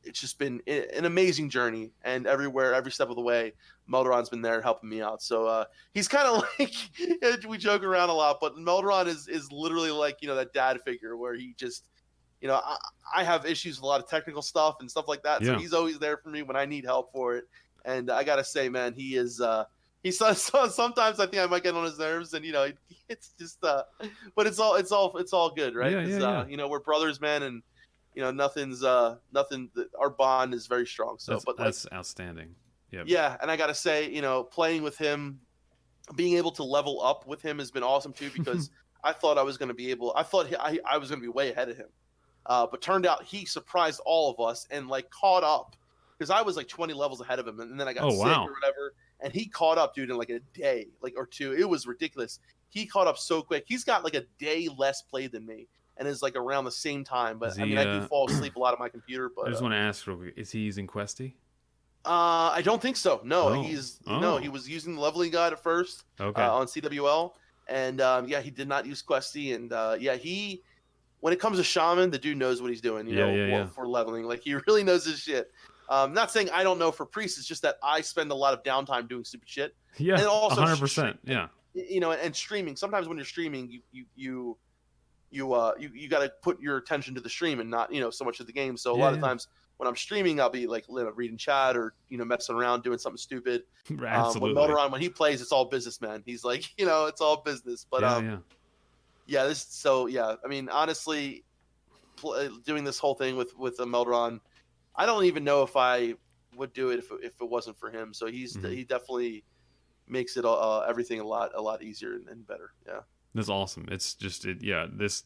it's just been an amazing journey, and every step of the way, Melderon's been there helping me out. So he's kind of like, we joke around a lot, but Melderon is literally like, that dad figure where he just, I have issues with a lot of technical stuff and stuff like that. Yeah. So he's always there for me when I need help for it. And I got to say, man, sometimes I think I might get on his nerves, and, it's just, but it's all good. Right. Yeah. We're brothers, man. And, nothing. Our bond is very strong. So, that's outstanding. Yep. Yeah, and I gotta say, playing with him, being able to level up with him has been awesome too. Because I thought I was gonna be way ahead of him, but turned out he surprised all of us and like caught up. Because I was like 20 levels ahead of him, and then I got sick or whatever, and he caught up, dude, in like a day, or two. It was ridiculous. He caught up so quick. He's got like a day less played than me, and is like around the same time. But I do fall asleep a lot on my computer. But I just want to ask real quick: is he using Questy? I don't think so. No, Oh, he oh, was using the leveling guide at first okay. on CWL, and yeah, he did not use Questy, and yeah, he when it comes to shaman, the dude knows what he's doing. Yeah, yeah, yeah, For leveling, like he really knows his shit. Not saying I don't know for priests. It's just that I spend a lot of downtime doing stupid shit, yeah. and also 100%. Yeah, and streaming. Sometimes when you're streaming, you got to put your attention to the stream and not so much of the game. So a yeah, lot of yeah. times when I'm streaming, I'll be like reading chat or messing around doing something stupid. But Absolutely. Melderon, when he plays, it's all business, man. He's like it's all business. But Yeah, yeah. yeah, yeah. I mean, honestly, doing this whole thing with a Melderon, I don't even know if I would do it if it wasn't for him. So Hmm. he definitely makes it everything a lot easier and better. Yeah. That's awesome. It's just yeah. This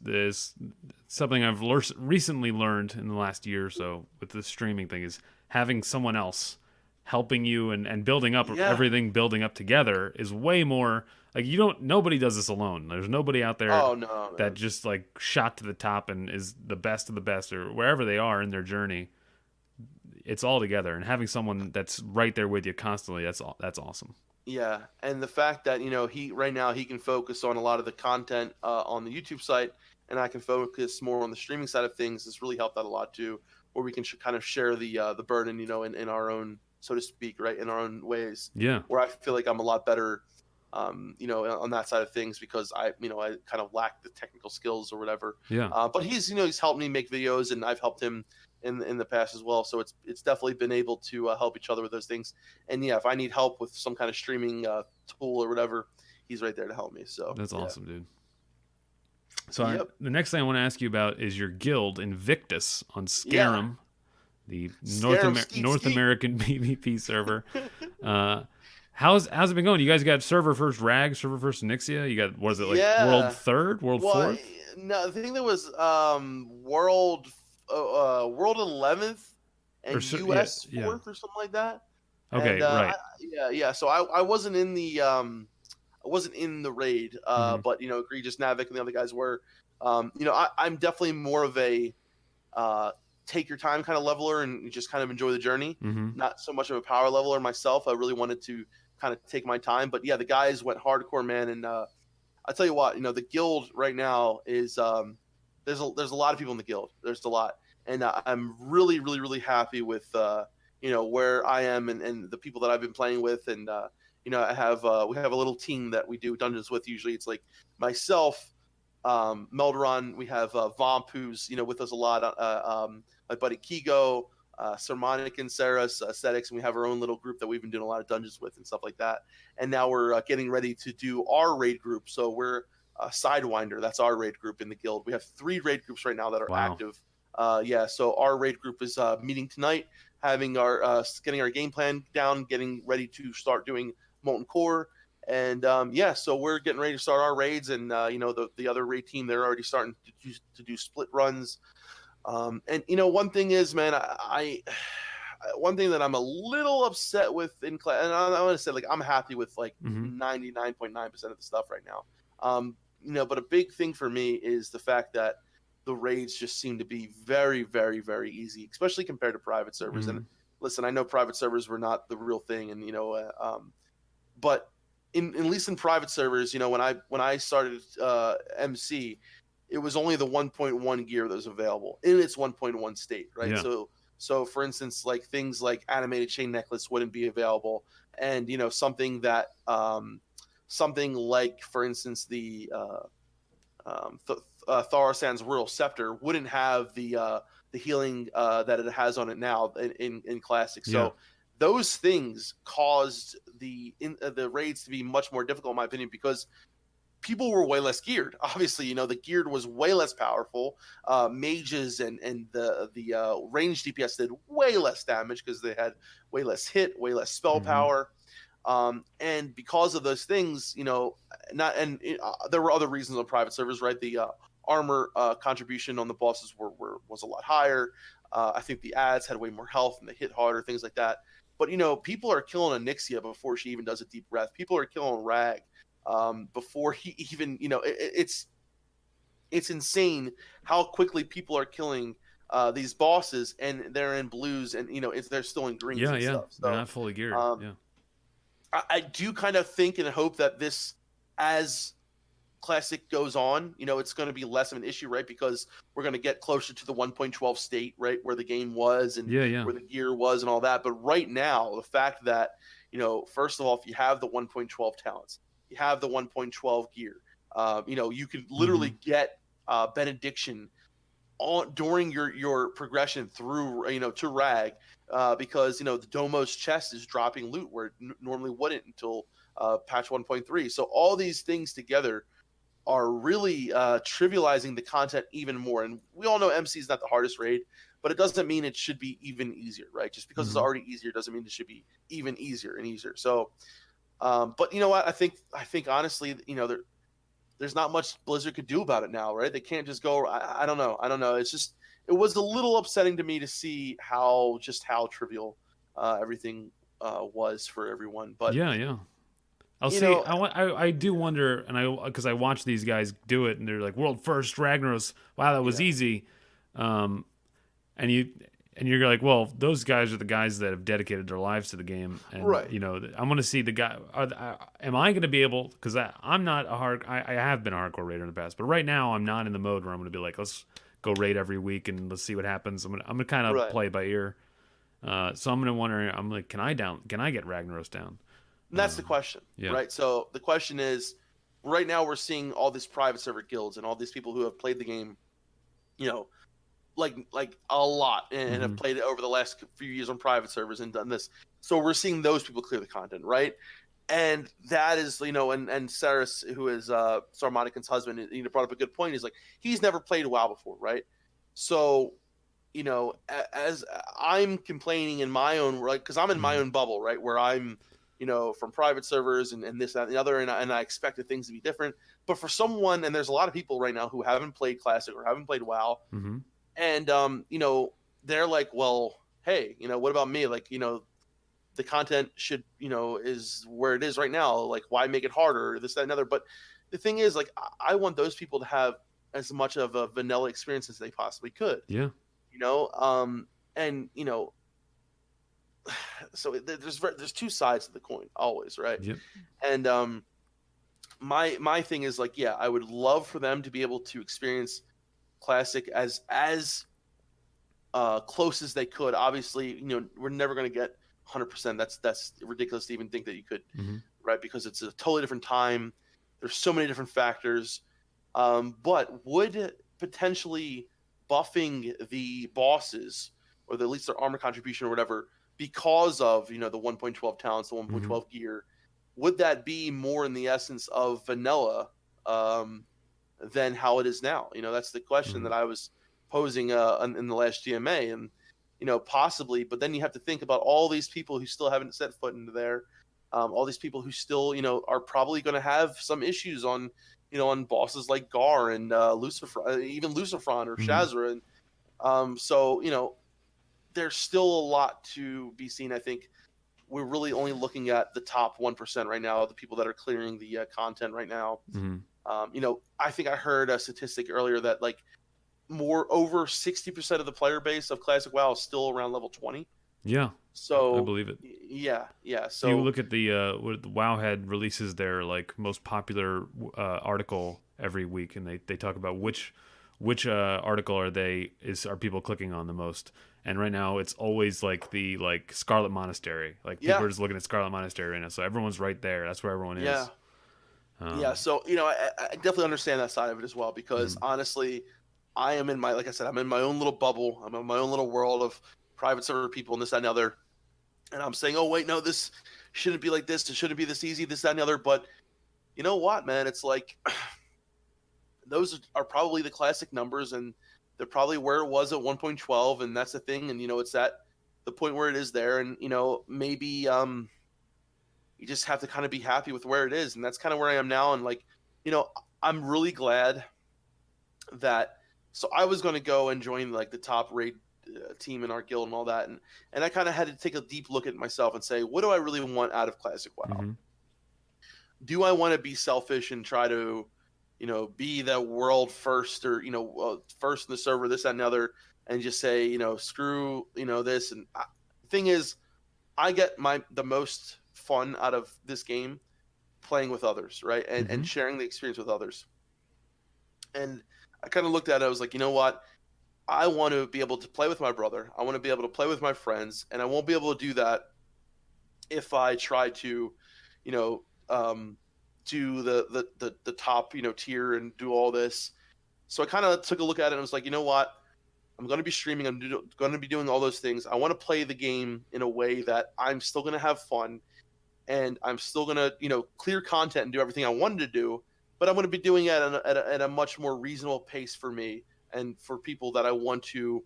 something I've recently learned in the last year or so with the streaming thing is having someone else helping you and building up Yeah. everything building up together is way more like you don't nobody does this alone. There's nobody out there Oh no, that man. just like shot to the top and is the best of the best or wherever they are in their journey. It's all together and having someone that's right there with you constantly. That's awesome. Yeah, and the fact that he right now he can focus on a lot of the content on the YouTube site, and I can focus more on the streaming side of things has really helped out a lot too, where we can kind of share the burden, in our own, so to speak, right, in our own ways. Yeah. Where I feel like I'm a lot better, on that side of things because I kind of lack the technical skills or whatever. Yeah. But he's helped me make videos, and I've helped him in the past as well. So it's definitely been able to help each other with those things. And yeah, if I need help with some kind of streaming tool or whatever, he's right there to help me. So That's yeah. awesome, dude. So Yep. the next thing I want to ask you about is your guild Invictus on Yeah. Scarum, the Scare him, skeet North skeet. American PvP server. Uh, how's it been going? You guys got server first Rag, server first Nixia. You got what is it like world Yeah. third, world Well, fourth? no, I think there was world 11th Or and yeah, US yeah. fourth or something like that. And Okay, right. yeah. So I wasn't in the raid, Hmm. but Egregious Navik and the other guys were. I'm definitely more of a uh, take your time kind of leveler and just kind of enjoy the journey. Hmm. Not so much of a power leveler myself. I really wanted to kind of take my time, but yeah, the guys went hardcore, man. And I tell you what, the guild right now is there's a lot of people in the guild. There's a lot, and I'm really really really happy with where I am and the people that I've been playing with, and I have we have a little team that we do dungeons with. Usually, it's like myself, Melderon. We have Vomp, who's with us a lot. My buddy Kigo, Sermonic and Saris, Aesthetics, and we have our own little group that we've been doing a lot of dungeons with and stuff like that. And now we're getting ready to do our raid group. So we're Sidewinder. That's our raid group in the guild. We have 3 raid groups right now that are Wow. active. Yeah, so our raid group is meeting tonight, having our getting our game plan down, getting ready to start doing Molten Core. And yeah, so we're getting ready to start our raids, and the other raid team, they're already starting to do split runs. And one thing is, man, I one thing that I'm a little upset with in class, and I want to say, like, I'm happy with like Hmm. 99.9% of the stuff right now. But a big thing for me is the fact that the raids just seem to be very, very, very easy, especially compared to private servers. And Hmm. listen, I know private servers were not the real thing, and but at least in private servers, when I started MC, it was only the 1.1 gear that was available in its 1.1 state, right? Yeah. So for instance, like things like animated chain necklace wouldn't be available, and something like, for instance, the Tharasan's Royal Scepter wouldn't have the healing that it has on it now in Classic. Yeah. So those things caused the raids to be much more difficult, in my opinion, because people were way less geared. Obviously, the geared was way less powerful. Mages and the range DPS did way less damage because they had way less hit, way less spell Hmm. power. And because of those things, there were other reasons on private servers, right? The armor contribution on the bosses was a lot higher. I think the ads had way more health and they hit harder, things like that. But people are killing Anixia before she even does a deep breath. People are killing Rag before he even, it's insane how quickly people are killing these bosses, and they're in blues, and they're still in greens Yeah, and yeah. stuff. They're So not fully geared. um, Yeah. I do kind of think and hope that this, as Classic goes on, it's going to be less of an issue, right? Because we're going to get closer to the 1.12 state, right, where the game was and Yeah, yeah. where the gear was and all that. But right now, the fact that, first of all, if you have the 1.12 talents, you have the 1.12 gear, you could literally get benediction on during your progression through, to Rag, because the Domo's chest is dropping loot where it normally wouldn't until patch 1.3. So all these things together are really trivializing the content even more. And we all know MC is not the hardest raid, but it doesn't mean it should be even easier, right? Just because it's already easier doesn't mean it should be even easier and easier. So, but you know what? I think honestly, there's not much Blizzard could do about it now, right? They can't just go. I don't know. It was a little upsetting to me to see how trivial everything was for everyone. But Yeah, yeah. I'll you see. know, I do wonder, and because I watch these guys do it, and they're like world first Ragnaros. Wow, that was easy. And you're like, well, those guys are the guys that have dedicated their lives to the game, and right. I'm going to see the guy. Am I going to be able? Because I'm not a hard. I have been a hardcore raider in the past, but right now I'm not in the mode where I'm going to be like, let's go raid every week and let's see what happens. I'm gonna kind of Right. play it by ear. So I'm gonna wonder. I'm like, can I get Ragnaros down? And that's the question, Yeah. right? So the question is, right now we're seeing all these private server guilds and all these people who have played the game, like a lot, and have played it over the last few years on private servers and done this. So we're seeing those people clear the content, right? And that is, and Saris, who is Sarmonican's husband, brought up a good point. He's like, he's never played WoW before, right? So, as I'm complaining in my own, right, because I'm in my own bubble, right, where I'm, from private servers and this, that, and the other, and I expected things to be different. But for someone, and there's a lot of people right now who haven't played Classic or haven't played WoW, and they're like, well, hey, what about me? Like, the content should, is where it is right now. Like, why make it harder? This, that, and other. But the thing is, like, I want those people to have as much of a vanilla experience as they possibly could. Yeah. And so there's two sides to the coin always, right? Yep. And my thing is like, yeah, I would love for them to be able to experience Classic as close as they could. Obviously, we're never going to get 100%. That's ridiculous to even think that you could, right? Because it's a totally different time. There's so many different factors. But would potentially buffing the bosses, or at least their armor contribution or whatever, because of the 1.12 talents, the 1.12 gear, would that be more in the essence of vanilla than how it is now? That's the question that I was posing in the last GMA, and possibly. But then you have to think about all these people who still haven't set foot into there, all these people who still are probably going to have some issues on on bosses like Gar and Lucifer, even Lucifron or Shazra, and so there's still a lot to be seen. I think we're really only looking at the top 1% right now, the people that are clearing the content right now. I think I heard a statistic earlier that like over 60% of the player base of Classic WoW is still around level 20. Yeah. So I believe it. Yeah. So you look at the Wowhead releases their like most popular article every week, and they talk about which article are people clicking on the most. And right now it's always like the Scarlet Monastery. Like people are just looking at Scarlet Monastery right now, so everyone's right there. That's where everyone is. Yeah. So I definitely understand that side of it as well, because honestly, I am in like I said, I'm in my own little bubble. I'm in my own little world of private server people and this, that, and the other. And I'm saying, oh wait, no, this shouldn't be like this. It shouldn't be this easy, this, that, and the other. But you know what, man? It's like those are probably the Classic numbers, and they're probably where it was at 1.12, and that's the thing. And it's at the point where it is there, and maybe you just have to kind of be happy with where it is, and that's kind of where I am now. And like, I'm really glad that. So I was going to go and join like the top raid team in our guild and all that, and I kind of had to take a deep look at myself and say, what do I really want out of Classic WoW? Do I want to be selfish and try to be the world first, or first in the server, this, that, and the other, and just say, screw, this. And the thing is, I get the most fun out of this game playing with others, right? And Mm-hmm. sharing the experience with others. And I kind of looked at it, I was like, you know what? I want to be able to play with my brother. I want to be able to play with my friends, and I won't be able to do that if I try to, you know, do the top, tier and do all this. So I kind of took a look at it and was like, you know what? I'm going to be streaming. I'm going to be doing all those things. I want to play the game in a way that I'm still going to have fun, and I'm still going to, clear content and do everything I wanted to do, but I'm going to be doing it at a much more reasonable pace for me and for people that I want to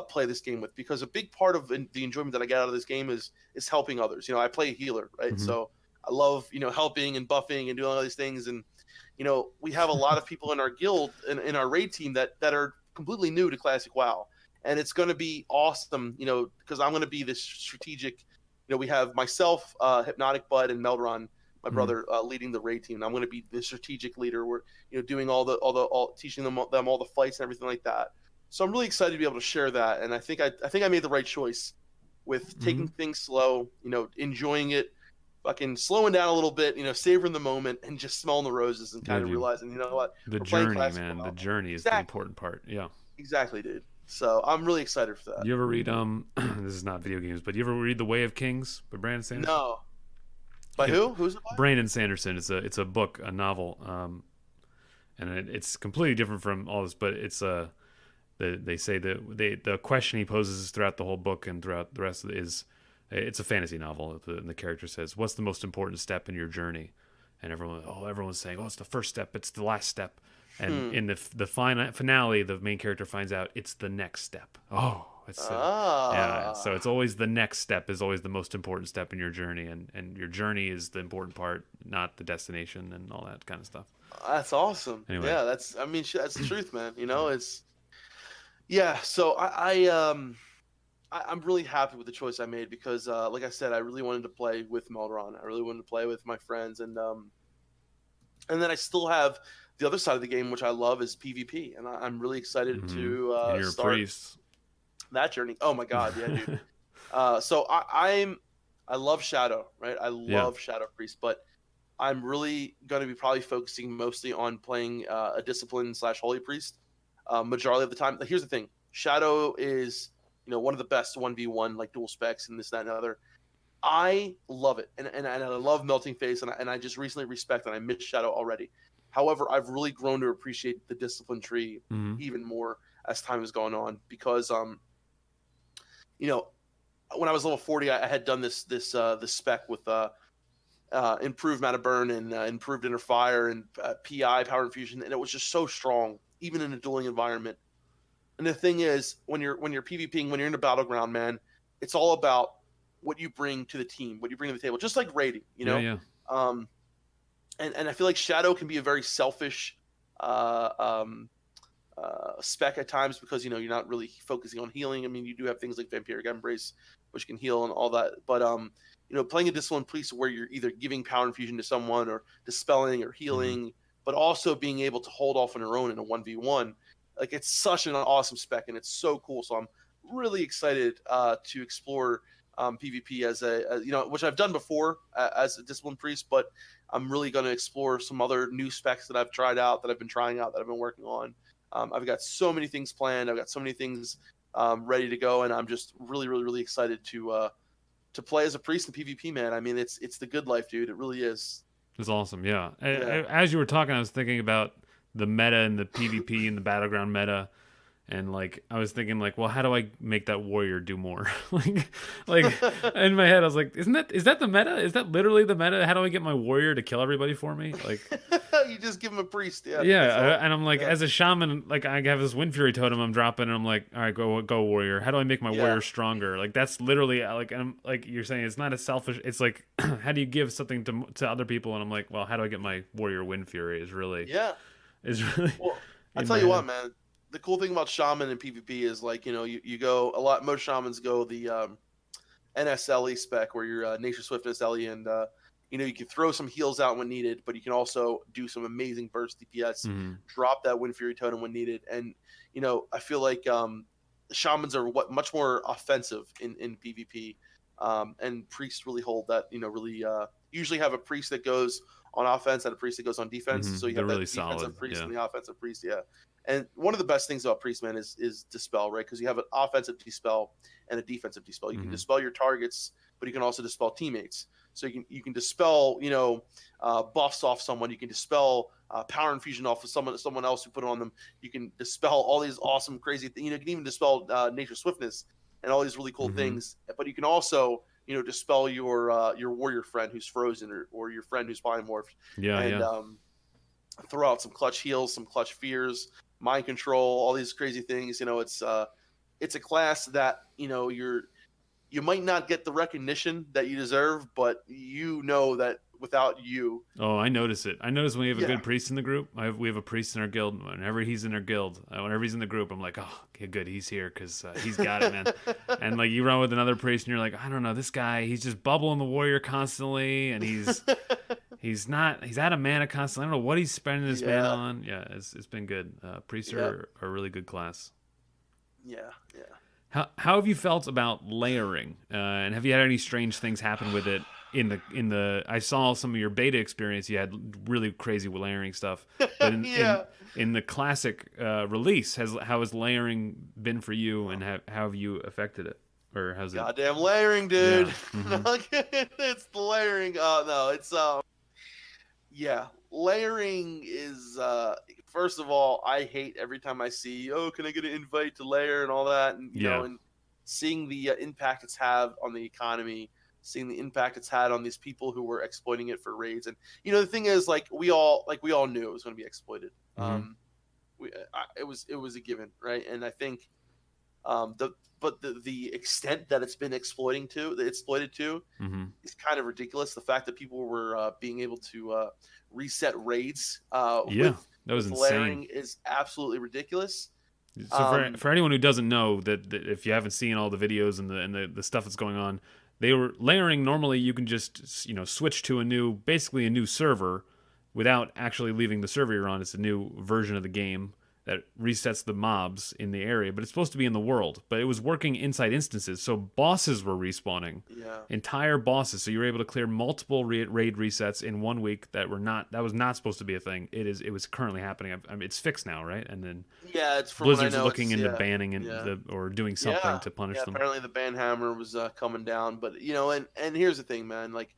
play this game with. Because a big part of the enjoyment that I get out of this game is helping others. I play a healer, right? Mm-hmm. So I love, helping and buffing and doing all these things. And, we have a lot of people in our guild, in our raid team that are completely new to Classic WoW. And it's going to be awesome, because I'm going to be this strategic. We have myself, Hypnotic Bud, and Meldron, my Mm-hmm. brother, leading the raid team. And I'm going to be the strategic leader. We're doing teaching them all the fights and everything like that. So I'm really excited to be able to share that. And I think I made the right choice with Mm-hmm. taking things slow, enjoying it, fucking slowing down a little bit, savoring the moment, and just smelling the roses and Yeah, kind of dude. realizing, what, The we're playing journey, Classic man. The WoW. journey is the Exactly, important part. Yeah. exactly, dude. So I'm really excited for that. You ever read this is not video games, but you ever read The Way of Kings by Brandon Sanderson? No, You by can who? Who's it by? Brandon Sanderson. It's a book, a novel, and it's completely different from all this. But they say that the question he poses throughout the whole book and throughout the rest of it is, it's a fantasy novel. And the character says, "What's the most important step in your journey?" And everyone's saying, "Oh, it's the first step. It's the last step." And Hmm. in the finale, the main character finds out it's the next step. Oh, it's yeah. So it's Ah, always the next step is always the most important step in your journey, and your journey is the important part, not the destination and all that kind of stuff. that's awesome. Anyway, Yeah, I mean, that's the truth, man. yeah. Yeah. So I'm really happy with the choice I made because, like I said, I really wanted to play with Meldron. I really wanted to play with my friends, and then I still have the other side of the game, which I love, is PvP, and I'm really excited Mm-hmm. to And you're a start priest. that journey. Oh my god, yeah, dude. So I love Shadow, right? I Yeah. love Shadow Priest, but I'm really going to be probably focusing mostly on playing a discipline / holy priest majority of the time. Here's the thing: Shadow is one of the best 1v1 like dual specs and this, that, and the other. I love it, and I love Melting Face, and I just recently respect and I miss Shadow already. However, I've really grown to appreciate the discipline tree Mm-hmm. even more as time has gone on because you know when I was level 40, I had done this spec with improved mana burn and improved inner fire and PI power infusion, and it was just so strong even in a dueling environment. And the thing is, when you're PvPing, when you're in a battleground, man, it's all about what you bring to the team, what you bring to the table, just like raiding, Yeah, yeah. Um, and I feel like Shadow can be a very selfish uh, um, spec at times because you're not really focusing on healing. I mean, you do have things like Vampiric Embrace, which can heal and all that, but playing a Disciplined Priest where you're either giving power infusion to someone or dispelling or Mm-hmm. healing, but also being able to hold off on your own in a 1v1, like it's such an awesome spec and it's so cool. So I'm really excited to explore PvP which I've done before as a Disciplined Priest, but I'm really going to explore some other new specs that I've tried out, that I've been trying out, that I've been working on. I've got so many things planned. I've got so many things ready to go, and I'm just really, really, really excited to play as a priest in PvP, man. I mean, it's the good life, dude. It really is. It's awesome. Yeah. Yeah. As you were talking, I was thinking about the meta and the PvP and the battleground meta, and like I was thinking like, well, how do I make that warrior do more? like in my head, I was like, is that the meta? Is that literally the meta? How do I get my warrior to kill everybody for me? Like, You just give him a priest. Yeah, yeah, that's all. and I'm like, Yeah. as a shaman, like I have this Wind Fury totem I'm dropping, and I'm like, all right, go warrior. How do I make my Yeah. warrior stronger? Like that's literally like, and I'm like, you're saying it's not a selfish. It's like, how do you give something to other people? And I'm like, well, how do I get my warrior Wind Fury? Yeah. Is really Well, I in tell my you what, head. man. The cool thing about shaman and PvP is like you go a lot. Most shamans go the NSLE spec where you're Nature Swiftness LE, and you can throw some heals out when needed, but you can also do some amazing burst DPS, Mm-hmm. drop that Wind Fury totem when needed, and I feel like shamans are much more offensive in PvP, and priests really hold that. Really usually have a priest that goes on offense and a priest that goes on defense. So you They're have really that solid. defensive priest Yeah. and the offensive priest. Yeah. And one of the best things about priest, man, is dispel, right? Because you have an offensive dispel and a defensive dispel. You can dispel your targets, but you can also dispel teammates. So you can dispel buffs off someone. You can dispel power infusion off of someone else who put it on them. You can dispel all these awesome crazy things. You can even dispel nature swiftness and all these really cool things. But you can also dispel your warrior friend who's frozen, or your friend who's polymorphed, Yeah. and Yeah. throw out some clutch heals, some clutch fears, mind control, all these crazy things. It's a class that you might not get the recognition that you deserve, but that without you. Oh, I notice it. I notice when we have a Yeah. good priest in the group. We have a priest in our guild. Whenever he's in our guild, whenever he's in the group, I'm like, oh, okay, good, he's here because he's got it, man. And like you run with another priest, and you're like, I don't know, this guy, he's just bubbling the warrior constantly, and he's out of mana constantly. I don't know what he's spending his mana on. Yeah, it's been good. Priests are a really good class. Yeah. How have you felt about layering? And have you had any strange things happen with it? I saw some of your beta experience. You had really crazy layering stuff. But in the classic release, how has layering been for you, and how have you affected it? Or how's it? Goddamn layering, dude. Yeah. It's the layering. No, it's yeah. Layering is first of all, I hate every time I see, oh, can I get an invite to layer and all that, and and seeing the impact it's have on the economy, seeing the impact it's had on these people who were exploiting it for raids. And the thing is, we all knew it was going to be exploited. It was a given, right? And I think the extent that it's been exploited to is kind of ridiculous. The fact that people were being able to reset raids that was insane. layering is absolutely ridiculous. So for anyone who doesn't know, that if you haven't seen all the videos and the stuff that's going on, they were layering. Normally, you can just switch to basically a new server without actually leaving the server you're on. It's a new version of the game that resets the mobs in the area, but it's supposed to be in the world. But it was working inside instances, so bosses were respawning, entire bosses. So you were able to clear multiple raid resets in 1 week that was not supposed to be a thing. It was currently happening. I mean, it's fixed now, right? And then it's from Blizzard's what I know, looking into banning or doing something to punish them. Apparently the ban hammer was coming down, but and here's the thing, man. Like,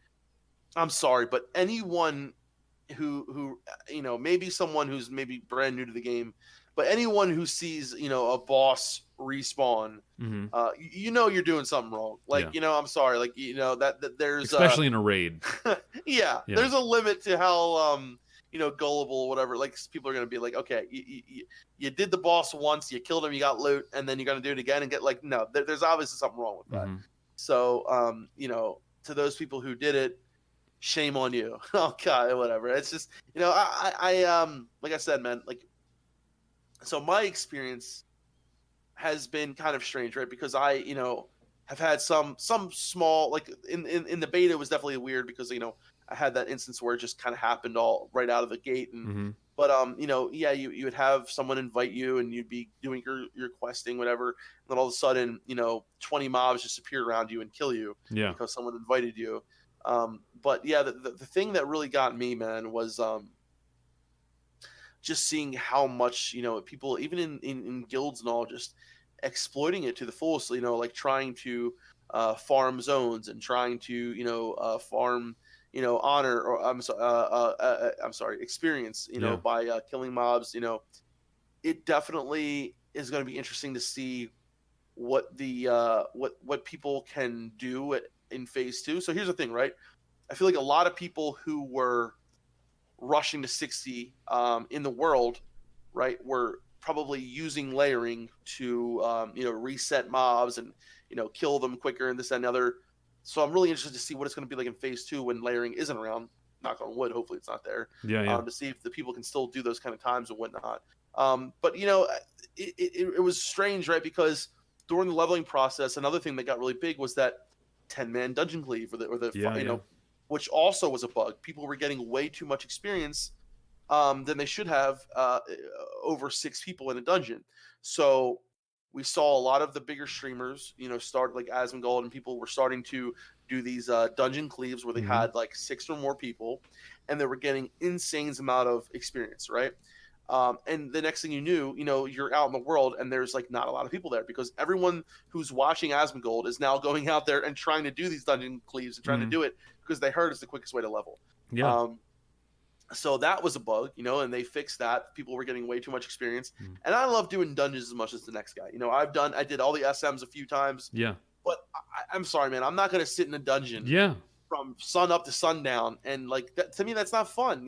I'm sorry, but anyone who maybe someone who's maybe brand new to the game, but anyone who sees a boss respawn, you're doing something wrong. Like, I'm sorry, like that there's especially in a raid. There's a limit to how gullible, whatever. Like, people are gonna be like, okay, you did the boss once, you killed him, you got loot, and then you're gonna do it again and get like, no, there's obviously something wrong with that. So to those people who did it, shame on you. Oh God, whatever. It's just I like I said, man, like, so my experience has been kind of strange, right? Because I have had some small, like, in the beta, it was definitely weird because I had that instance where it just kind of happened all right out of the gate, and but you would have someone invite you and you'd be doing your questing, whatever, and then all of a sudden 20 mobs just appear around you and kill you because someone invited you. But yeah, the thing that really got me, man, was just seeing how much people, even in guilds and all, just exploiting it to the fullest. Like trying to farm zones and trying to farm honor, or I'm sorry, experience. By killing mobs. It definitely is going to be interesting to see what the what people can do in phase 2. So here's the thing, right? I feel like a lot of people who were rushing to 60 in the world, right, were probably using layering to reset mobs and kill them quicker and this and the other. So I'm really interested to see what it's going to be like in phase 2 when layering isn't around. Knock on wood, hopefully it's not there. To see if the people can still do those kind of times and whatnot. But it was strange, right? Because during the leveling process, another thing that got really big was that 10-man dungeon cleave, which also was a bug. People were getting way too much experience than they should have over 6 people in a dungeon. So we saw a lot of the bigger streamers, start like Asmongold, and people were starting to do these dungeon cleaves where they Mm-hmm. had like 6 or more people, and they were getting insane amount of experience, right? And the next thing you knew, you're out in the world and there's like not a lot of people there because everyone who's watching Asmongold is now going out there and trying to do these dungeon cleaves and trying to do it because they heard it's the quickest way to level. Yeah. So that was a bug, and they fixed that. People were getting way too much experience. And I love doing dungeons as much as the next guy. I did all the SMs a few times. Yeah. But I'm sorry, man. I'm not going to sit in a dungeon Yeah. from sun up to sundown. And like that, to me, that's not fun,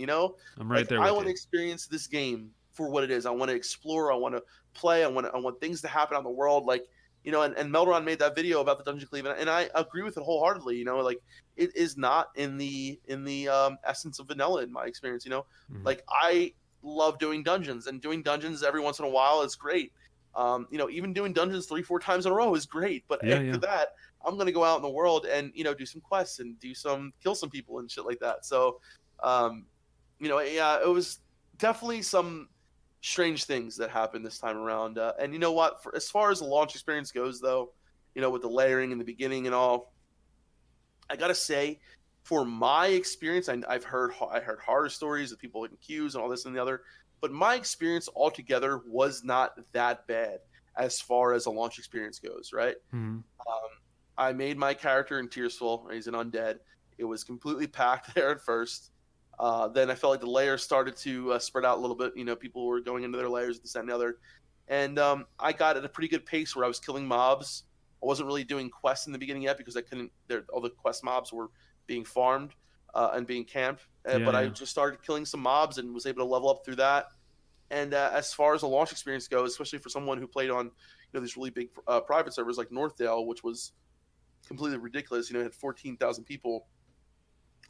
I'm right there I with want to you. experience this game for what it is. I want to explore. I want to play. I want things to happen on the world. Like, and Melron made that video about the dungeon cleave, and I agree with it wholeheartedly. Like it is not in the essence of vanilla in my experience. Like I love doing dungeons, and doing dungeons every once in a while is great. Even doing dungeons 3-4 times in a row is great. But after that, I'm gonna go out in the world and do some quests and kill some people and shit like that. So, it was definitely some strange things that happened this time around. And you know what? As far as the launch experience goes, though, with the layering in the beginning and all, I gotta say, for my experience, I heard horror stories of people in queues and all this and the other, but my experience altogether was not that bad as far as a launch experience goes. Right? I made my character in Tearsful. He's an undead. It was completely packed there at first. Then I felt like the layers started to spread out a little bit. People were going into their layers, this, that, and the other. And I got at a pretty good pace where I was killing mobs. I wasn't really doing quests in the beginning yet because I couldn't. All the quest mobs were being farmed and being camped. But I just started killing some mobs and was able to level up through that. And as far as the launch experience goes, especially for someone who played on these really big private servers like Northdale, which was completely ridiculous. It had 14,000 people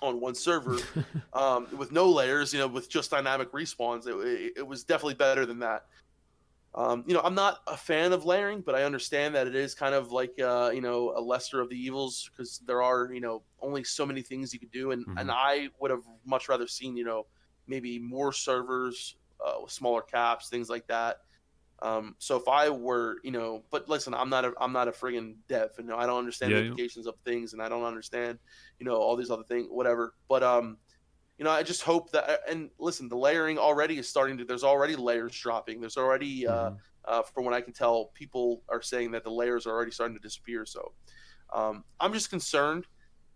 on one server with no layers, with just dynamic respawns. It was definitely better than that. I'm not a fan of layering, but I understand that it is kind of like a lesser of the evils because there are only so many things you could do, and I would have much rather seen maybe more servers with smaller caps, things like that. So if I were, but listen, I'm not a friggin' dev, and I don't understand the implications of things, and I don't understand, all these other things, whatever. But I just hope that, and listen, the layering already is starting to. There's already layers dropping. There's already, from what I can tell, people are saying that the layers are already starting to disappear. So, I'm just concerned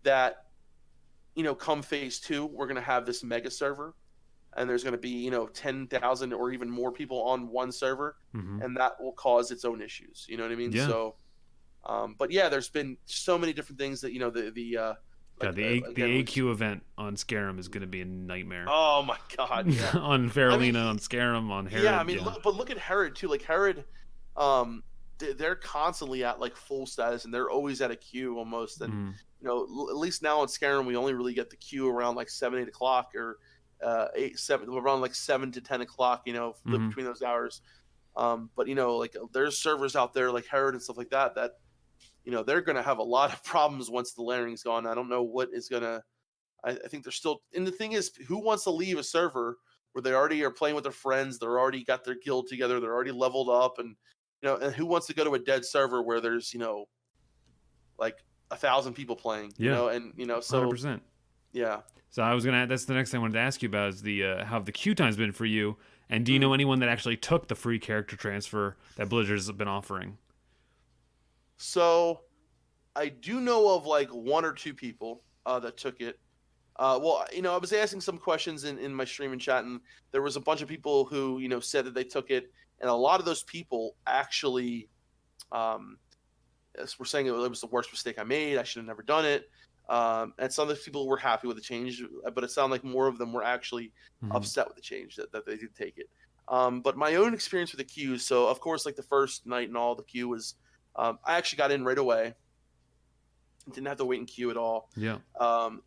that, come phase 2, we're gonna have this mega server. And there's going to be, 10,000 or even more people on one server, and that will cause its own issues. You know what I mean? Yeah. So, but yeah, there's been so many different things that the AQ event on Scarab is going to be a nightmare. Oh my god! Yeah. On Farolina, on Scarab, on Herod. Yeah, but look at Herod too. Like Herod, they're constantly at like full status, and they're always at a queue almost. And at least now on Scarab, we only really get the queue around like 7-8 o'clock or 8-7 around like 7 to 10 o'clock, between those hours. But like there's servers out there like Herod and stuff like that they're gonna have a lot of problems once the layering's gone. I don't know what is gonna. I think they're still. And the thing is, who wants to leave a server where they already are playing with their friends? They're already got their guild together. They're already leveled up, and and who wants to go to a dead server where there's like 1,000 people playing? And so 100%. Yeah. So that's the next thing I wanted to ask you about is the how the queue time's been for you, and do you know anyone that actually took the free character transfer that Blizzard's been offering? So, I do know of like 1 or 2 people that took it. I was asking some questions in my stream and chat, and there was a bunch of people who said that they took it, and a lot of those people actually were saying it was the worst mistake I made. I should have never done it. And some of the people were happy with the change, but it sounded like more of them were actually upset with the change that they did take it. But my own experience with the queue, so of course, like the first night and all, the queue was, I actually got in right away. Didn't have to wait in queue at all. Yeah.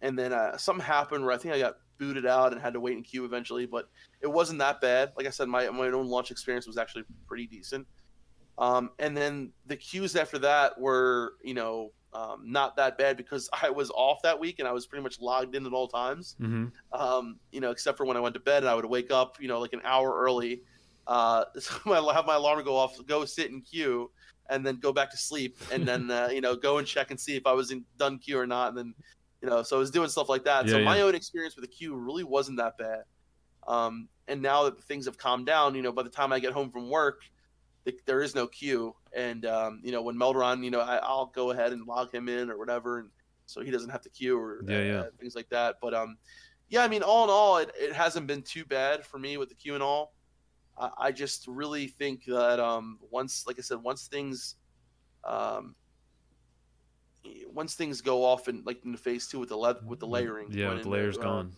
And then something happened where I think I got booted out and had to wait in queue eventually, but it wasn't that bad. Like I said, my own launch experience was actually pretty decent. And then the queues after that were, not that bad because I was off that week and I was pretty much logged in at all times. Except for when I went to bed and I would wake up, like an hour early So I have my alarm go off, go sit in queue, and then go back to sleep, and then go and check and see if I was in done queue or not, and then so I was doing stuff like that. Yeah, So yeah. my own experience with the queue really wasn't that bad. And now that things have calmed down, by the time I get home from work, there is no queue, and when Meldron, I'll go ahead and log him in or whatever, and so he doesn't have to queue or Yeah, yeah. things like that. But yeah, I mean, all in all, it hasn't been too bad for me with the queue and all. I just really think that like I said, um, once things go off in like in phase 2 with the layering, Yeah, going with the into, layers gone.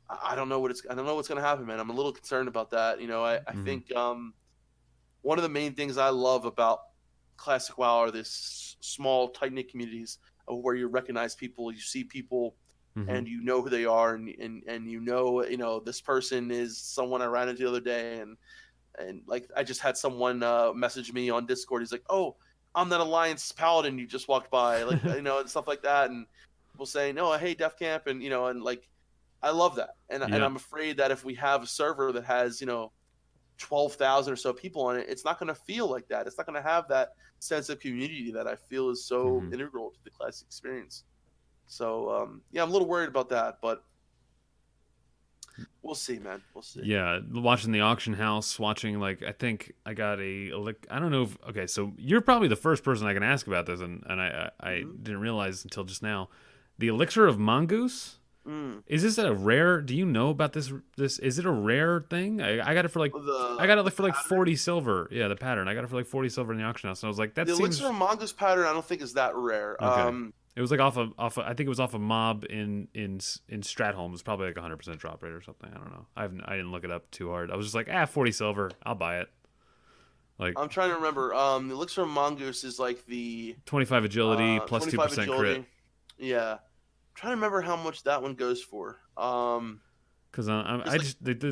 I don't know what's gonna happen, man. I'm a little concerned about that. I think one of the main things I love about Classic WoW are this small, tight knit communities of where you recognize people, you see people, and you know who they are, and this person is someone I ran into the other day, and like I just had someone message me on Discord. He's like, "Oh, I'm that Alliance Paladin you just walked by," like and stuff like that, and people saying, "No, hey, DefCamp," and and like I love that, and Yeah. I'm afraid that if we have a server that has 12,000 or so people on it, it's not going to feel like that. It's not going to have that sense of community that I feel is so integral to the Classic experience. So yeah, I'm a little worried about that, but we'll see, man. We'll see. Yeah, watching the auction house, watching I think I got I don't know if okay, so you're probably the first person I can ask about this, and I didn't realize until just now, the elixir of mongoose. Is this a rare? Do you know about this? Is it a rare thing? I got it for like 40 silver. Yeah, the pattern. I got it for like 40 silver in the auction house, and I was like, that the seems. Elixir of Mongoose pattern. I don't think is that rare. Okay. It was like off of I think it was off a mob in Stratholme. It was probably like 100% drop rate or something. I don't know. I didn't look it up too hard. I was just like, 40 silver. I'll buy it. Like I'm trying to remember. The Elixir of Mongoose is like the 25 agility plus 2% agility. crit. Yeah, I'm trying to remember how much that one goes for. Because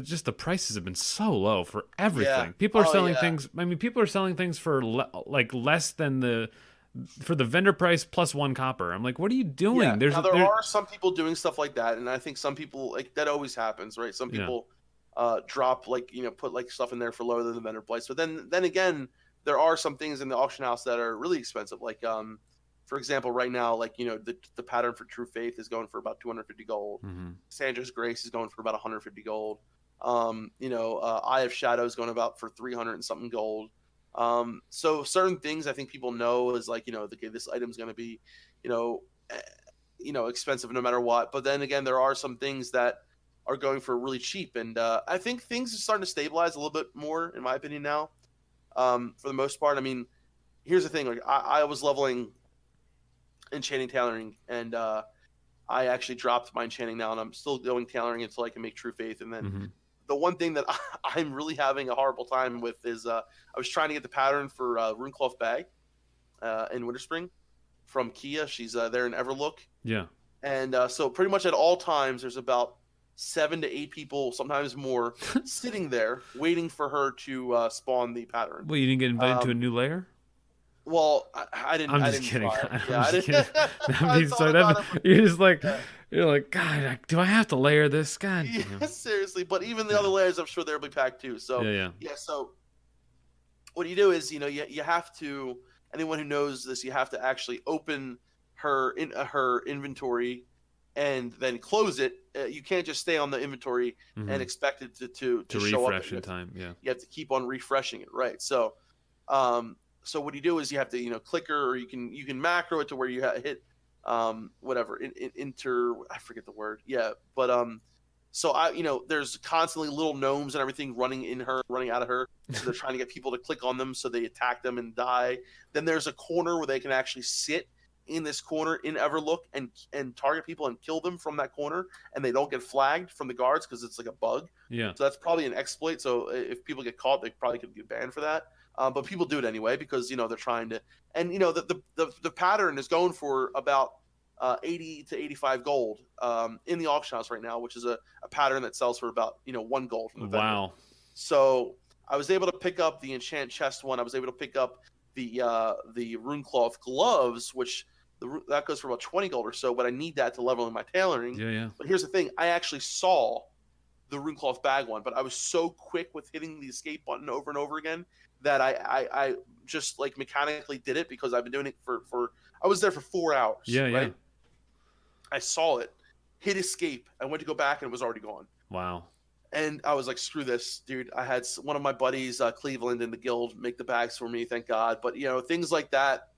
just the prices have been so low for everything. Yeah. People are selling things. I mean, people are selling things for less than for the vendor price plus 1 copper. I'm like, what are you doing? Yeah. There are some people doing stuff like that, and I think some people like that always happens, right? Some people drop put like stuff in there for lower than the vendor price. But then again, there are some things in the auction house that are really expensive. Like for example, right now, like the pattern for True Faith is going for about 250 gold. Sandra's Grace is going for about 150 gold. Eye of Shadow is going about for 300 and something gold. So certain things I think people know is like okay, this item's going to be expensive no matter what. But then again, there are some things that are going for really cheap, and I think things are starting to stabilize a little bit more, in my opinion, now. For the most part, I mean, here's the thing: like I was leveling enchanting tailoring, and I actually dropped my enchanting now, and I'm still going tailoring until I can make True Faith. And then the one thing that I'm really having a horrible time with is I was trying to get the pattern for Runecloth Bag in Winterspring from Kia. She's there in Everlook. Yeah. And so pretty much at all times, there's about 7 to 8 people, sometimes more, sitting there waiting for her to spawn the pattern. Well, you didn't get invited to a new layer? Well, I didn't. I'm just kidding. You're just like, you're like, God, do I have to layer this? God. Yeah, seriously. But even the other layers, I'm sure they'll be packed too. So yeah. So what you do is, you have to. Anyone who knows this, you have to actually open her inventory and then close it. You can't just stay on the inventory and expect it to show up refresh in time. Yeah. You have to keep on refreshing it, right? So, so what you do is you have to click her, or you can macro it to where you hit whatever I forget the word. Yeah, but so there's constantly little gnomes and everything running out of her. So they're trying to get people to click on them so they attack them and die. Then there's a corner where they can actually sit in this corner in Everlook and target people and kill them from that corner, and they don't get flagged from the guards because it's like a bug. Yeah. So that's probably an exploit. So if people get caught, they probably could get banned for that. But people do it anyway because they're trying to, and the pattern is going for about 80 to 85 gold in the auction house right now, which is a pattern that sells for about 1 gold from the vendor. Wow. So I was able to pick up the enchant chest one. I was able to pick up the Runecloth gloves, which that goes for about 20 gold or so. But I need that to level in my tailoring. Yeah. But here's the thing: I actually saw the Runecloth bag one, but I was so quick with hitting the escape button over and over again that I just like mechanically did it because I've been doing it for I was there for 4 hours. Yeah, right? yeah. I saw it, hit escape. I went to go back and it was already gone. Wow. And I was like, screw this, dude. I had one of my buddies, Cleveland in the guild, make the bags for me, thank God. But, things like that,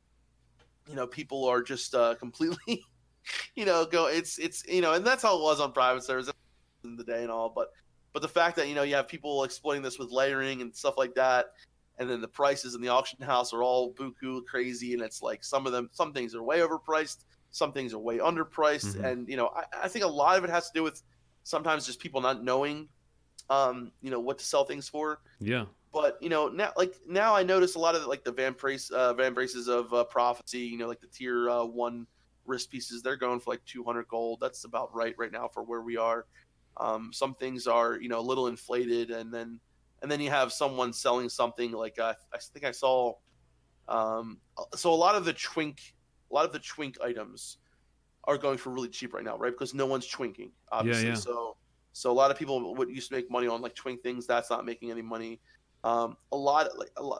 people are just completely, and that's how it was on private servers in the day and all. But the fact that, you have people exploiting this with layering and stuff like that, and then the prices in the auction house are all buku crazy. And it's like some things are way overpriced, some things are way underpriced. Mm-hmm. And, I think a lot of it has to do with sometimes just people not knowing what to sell things for. Yeah. But now I notice a lot of the Van Braces of Prophecy, like the tier 1 wrist pieces, they're going for like 200 gold. That's about right now for where we are. Some things are a little inflated, and then you have someone selling something like I think I saw. So a lot of the twink items are going for really cheap right now, right? Because no one's twinking, obviously. Yeah. So a lot of people would used to make money on like twink things. That's not making any money.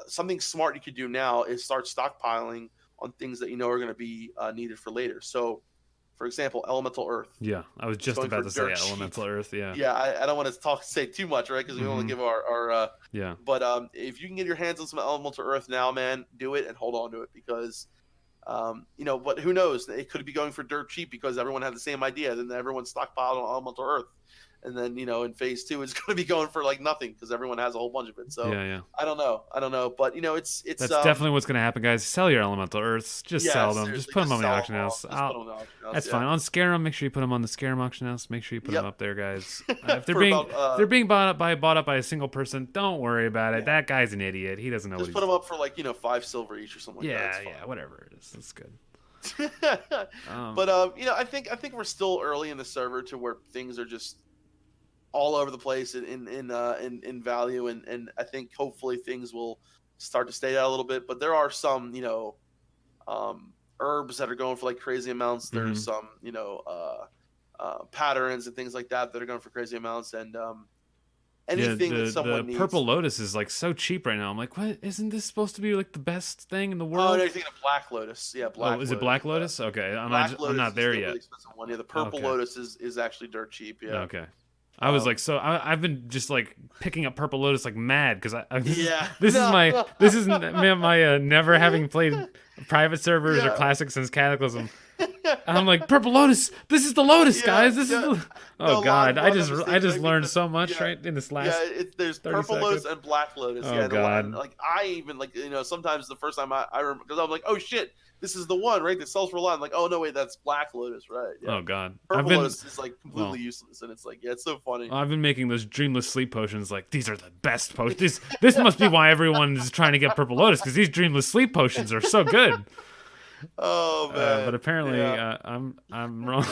Something smart you could do now is start stockpiling on things that are going to be needed for later. So, for example, Elemental Earth. Yeah, I was just about to say Elemental Earth. Yeah. Yeah, I don't want to say too much, right? Because we only give our yeah. But if you can get your hands on some Elemental Earth now, man, do it and hold on to it because. But who knows? It could be going for dirt cheap because everyone had the same idea. Then everyone stockpiled on Elemental Earth. And then, in phase 2, it's going to be going for like nothing because everyone has a whole bunch of it. So yeah. I don't know. But, it's that's definitely what's going to happen, guys. Sell your Elemental Earths. Just sell them. Just put them on the auction house. That's fine. On Scarab, make sure you put them on the Scarab auction house. Make sure you put them up there, guys. If they're being bought up by a single person, don't worry about it. That guy's an idiot. He doesn't know just what put them up for like 5 silver each or something like that. Yeah, whatever it is. That's good. But I think we're still early in the server to where things are just all over the place in value, and I think hopefully things will start to stay out a little bit. But there are some herbs that are going for like crazy amounts. There's some patterns and things like that are going for crazy amounts, and anything that someone needs. Purple Lotus is like so cheap right now. I'm like, what? Isn't this supposed to be like the best thing in the world? Oh, no, you're thinking of Black Lotus. Yeah, Black. Oh, is it Black Lotus? Okay, I'm not there yet. Really expensive one. Yeah, the Purple Lotus is actually dirt cheap. Yeah. Okay. I was like, I've been just like picking up Purple Lotus like mad because this is my never having played private servers or classic since Cataclysm. And I'm like, Purple Lotus, this is the Lotus, guys. This is God, I just learned so much right in this last. Yeah, there's Purple Lotus and Black Lotus. Oh God, like I even sometimes the first time I remember because I'm like, oh shit. This is the one, right? That sells for a lot. I'm like, oh no, wait, that's Black Lotus, right? Yeah. Oh God, Purple Lotus is like completely useless, and it's like, yeah, it's so funny. I've been making those dreamless sleep potions. Like these are the best potions. This must be why everyone is trying to get Purple Lotus because these dreamless sleep potions are so good. Oh man! But apparently, I'm wrong.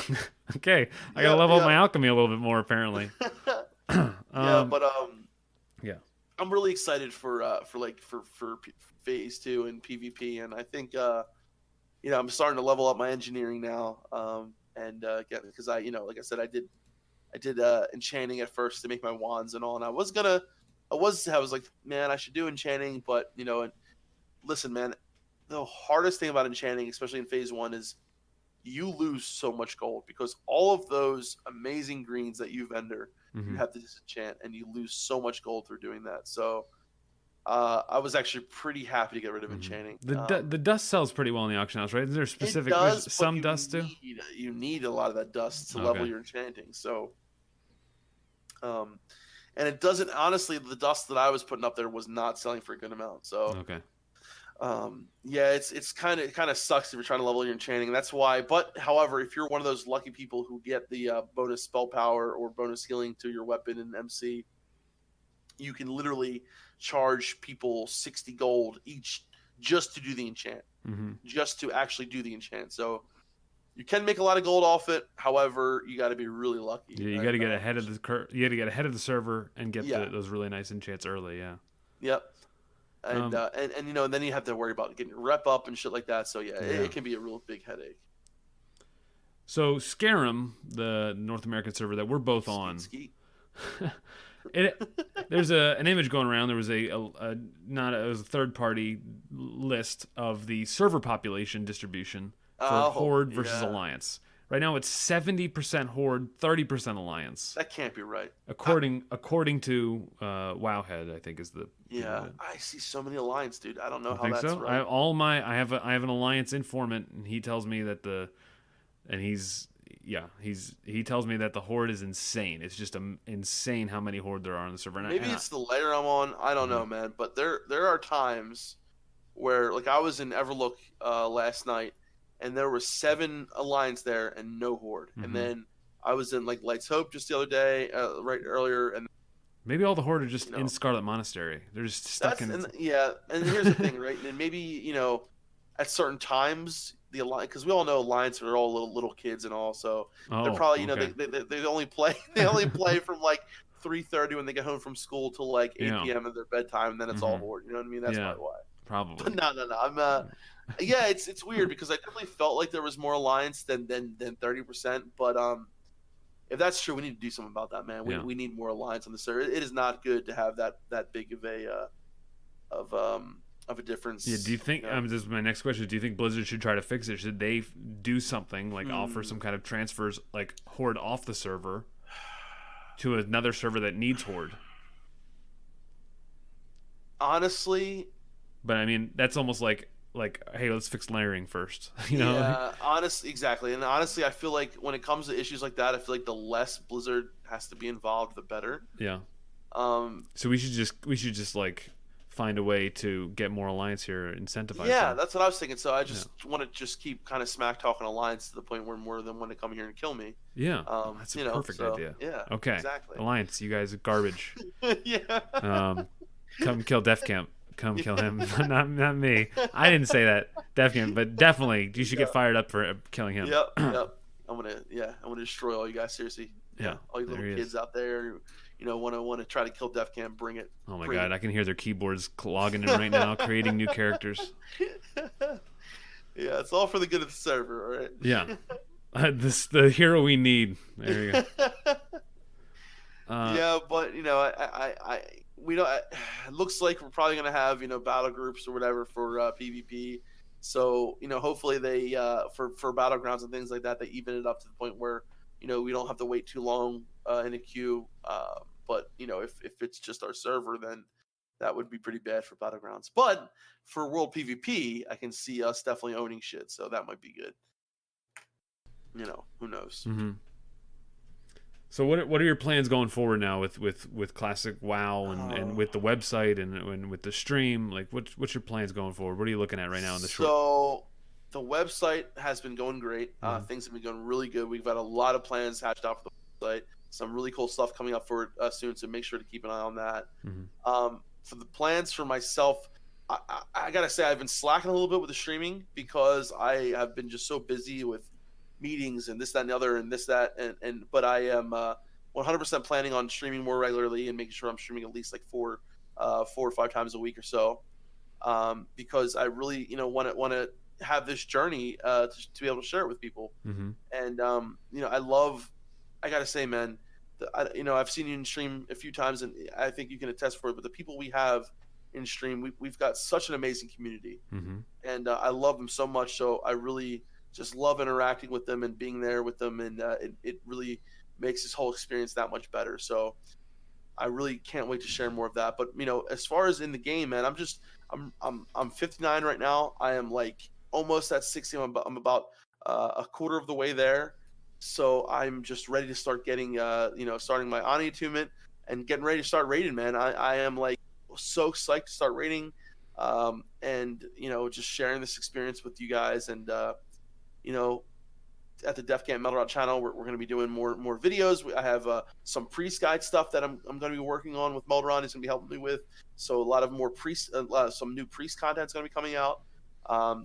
Okay, I gotta level up my alchemy a little bit more. Apparently. Yeah. I'm really excited for phase 2 and PvP, and I think I'm starting to level up my engineering now, because I like I said, I did enchanting at first to make my wands and all, and I was like, man, I should do enchanting, but and listen, man, the hardest thing about enchanting, especially in phase 1, is you lose so much gold because all of those amazing greens that you vendor, you have to disenchant, and you lose so much gold through doing that. So I was actually pretty happy to get rid of enchanting. The dust sells pretty well in the auction house, right? Is there specific some dust too? You need a lot of that dust to level your enchanting. So, and it doesn't, honestly, the dust that I was putting up there was not selling for a good amount. So okay. It's kind of sucks if you're trying to level your enchanting. That's why. But however, if you're one of those lucky people who get the bonus spell power or bonus healing to your weapon in MC, you can literally charge people 60 gold each just to do the enchant, just to actually do the enchant. So you can make a lot of gold off it. However, you got to be really lucky. Yeah, you got to get ahead of the You got to get ahead of the server and get those really nice enchants early. Yeah. Yep. And then you have to worry about getting your rep up and shit like that. So it can be a real big headache. So Scarab, the North American server that we're both on, It, there's an image going around. There was it was a third party list of the server population distribution for Oh, Horde versus yeah. Alliance. Right now, it's 70% Horde, 30% Alliance. That can't be right. According to Wowhead, I think is the Yeah, I see so many Alliance, dude. I don't know I how think that's so. right. I have an Alliance informant, and he tells me that he tells me that the Horde is insane. It's just insane how many Horde there are on the server. Maybe it's the layer I'm on. I don't Mhm. know, man. But there are times where, like, I was in Everlook last night, and there were 7 Alliance there and no Horde. And Mhm. then I was in like Lights Hope just the other day, right earlier, and Maybe all the Horde are you just in know Scarlet Monastery. They're just stuck that's in. and yeah. And here's the thing, right? And maybe at certain times the Alliance, because we all know Alliance are all little kids and all, so they're Oh, probably okay. they only play they only play from like 3:30 when they get home from school till like 8 Yeah. p.m. at their bedtime, and then it's all Hmm. Horde. You know what I mean? That's Yeah. probably why. But Probably. no. I'm yeah, it's weird because I definitely felt like there was more Alliance than 30%. But if that's true, we need to do something about that, man. We Yeah. we need more Alliance on the server. It is not good to have that big of a of a Yeah. difference. Do you think? This is my next question. Do you think Blizzard should try to fix it? Should they do something like offer some Hmm. kind of transfers, like Horde off the server to another server that needs Horde? Honestly, But I mean, that's almost like hey, let's fix layering first. You know? yeah, honestly, exactly. And honestly, I feel like when it comes to issues like that, I feel like the less Blizzard has to be involved, the better. Yeah. Um, So we should just like find a way to get more alliance here, incentivize yeah, them. that's what I was thinking. So I Yeah. just want to just keep kind of smack talking Alliance to the point where more of them want to come here and kill me. Yeah. Oh, that's a perfect So idea. yeah, Okay. exactly. Alliance, you guys are garbage. Yeah. Come kill DefCamp. Come kill him. Not me. I didn't say that. DefCamp, but definitely you should Yeah. get fired up for killing him. Yep. I'm gonna destroy all you guys. Seriously. Yeah. All you There little he kids is. out there who, want to try to kill DefCamp, bring it. Oh my Bring god, I can hear their keyboards logging in right now, creating new characters. it. Yeah, it's all for the good of the server, all right? Yeah. This the hero we need. There you go. Yeah, but we don't. It looks like we're probably gonna have battle groups or whatever for PvP. So hopefully they for battlegrounds and things like that, they even it up to the point where we don't have to wait too long in a queue. But if it's just our server, then that would be pretty bad for battlegrounds. But for world PvP, I can see us definitely owning shit. So that might be good. Who knows? Mm-hmm. So what are your plans going forward now with Classic WoW and with the website and with the stream? Like what's your plans going forward? What are you looking at right now in the short? So the website has been going great. Mhm. Things have been going really good. We've got a lot of plans hatched out for the website. Some really cool stuff coming up for it soon. So make sure to keep an eye on that. Mhm. For the plans for myself, I gotta say I've been slacking a little bit with the streaming because I have been just so busy with meetings and this, that, and the other, and this, that, and but I am 100% planning on streaming more regularly and making sure I'm streaming at least like 4 or 5 times a week or so, because I really want to have this journey to be able to share it with people. Mhm. And I gotta say, man, I've seen you in stream a few times, and I think you can attest for it. But the people we have in stream, we've got such an amazing community, Mhm. and I love them so much. So I really just love interacting with them and being there with them, and it really makes this whole experience that much better. So I really can't wait to share more of that. But as far as in the game, man, I'm 59 right now. I am like almost at 60. I'm about a quarter of the way there. So I'm just ready to start getting starting my Ani attunement and getting ready to start raiding, man. I am like so psyched to start raiding, and just sharing this experience with you guys. And you know at the DefCamp Metal Rot channel, we're going to be doing more videos. I have some priest guide stuff that I'm going to be working on with Meldron. He's going to be helping me with. So a lot of more priest, some new priest content is going to be coming out.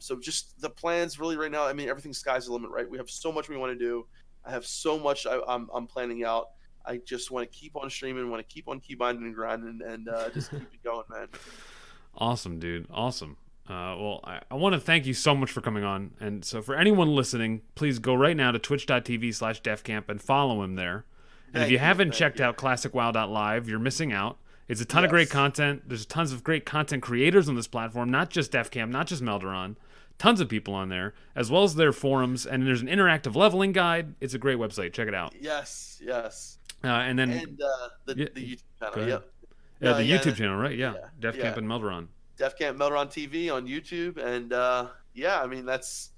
So just the plans really right now. I mean, everything's sky's the limit, right? We have so much we want to do. I have so much I'm planning out. I just want to keep on streaming, want to keep on keybinding and grinding, and just keep it going, man. Awesome, dude. Awesome. Well, I want to thank you so much for coming on. And so for anyone listening, please go right now to twitch.tv/DefCamp and follow him there. And if you haven't checked out ClassicWow.live, you're missing out. It's a ton of great content. There's tons of great content creators on this platform, not just DefCamp, not just Melderon. Tons of people on there, as well as their forums. And there's an interactive leveling guide. It's a great website. Check it out. Yes. And then the YouTube channel. Yep. Yeah, the YouTube channel, right? Yeah. DefCamp and Melderon. DefCamp Melderon TV on YouTube. And I mean, that's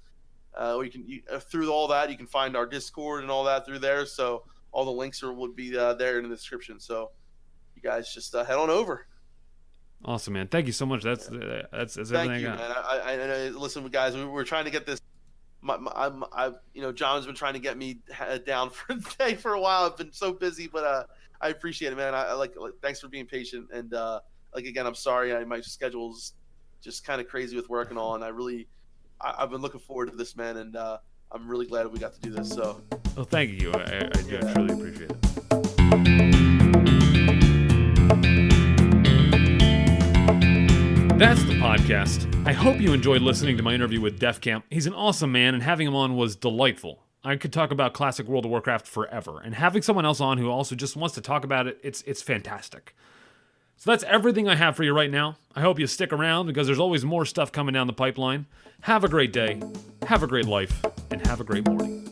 through all that, you can find our Discord and all that through there. So all the links would be there in the description. So you guys just head on over. Awesome, man. Thank you so much. That's everything I got. Man. I listen, guys. We're trying to get this. John's been trying to get me down for the day for a while. I've been so busy, but I appreciate it, man. I like thanks for being patient. And again, I'm sorry. My schedule's just kind of crazy with work and all. And I've been looking forward to this, man. And I'm really glad we got to do this. So. Well, thank you. I truly appreciate it. That's the podcast. I hope you enjoyed listening to my interview with DefCamp. He's an awesome man, and having him on was delightful. I could talk about classic World of Warcraft forever, and having someone else on who also just wants to talk about it, it's fantastic. So that's everything I have for you right now. I hope you stick around because there's always more stuff coming down the pipeline. Have a great day, have a great life, and have a great morning.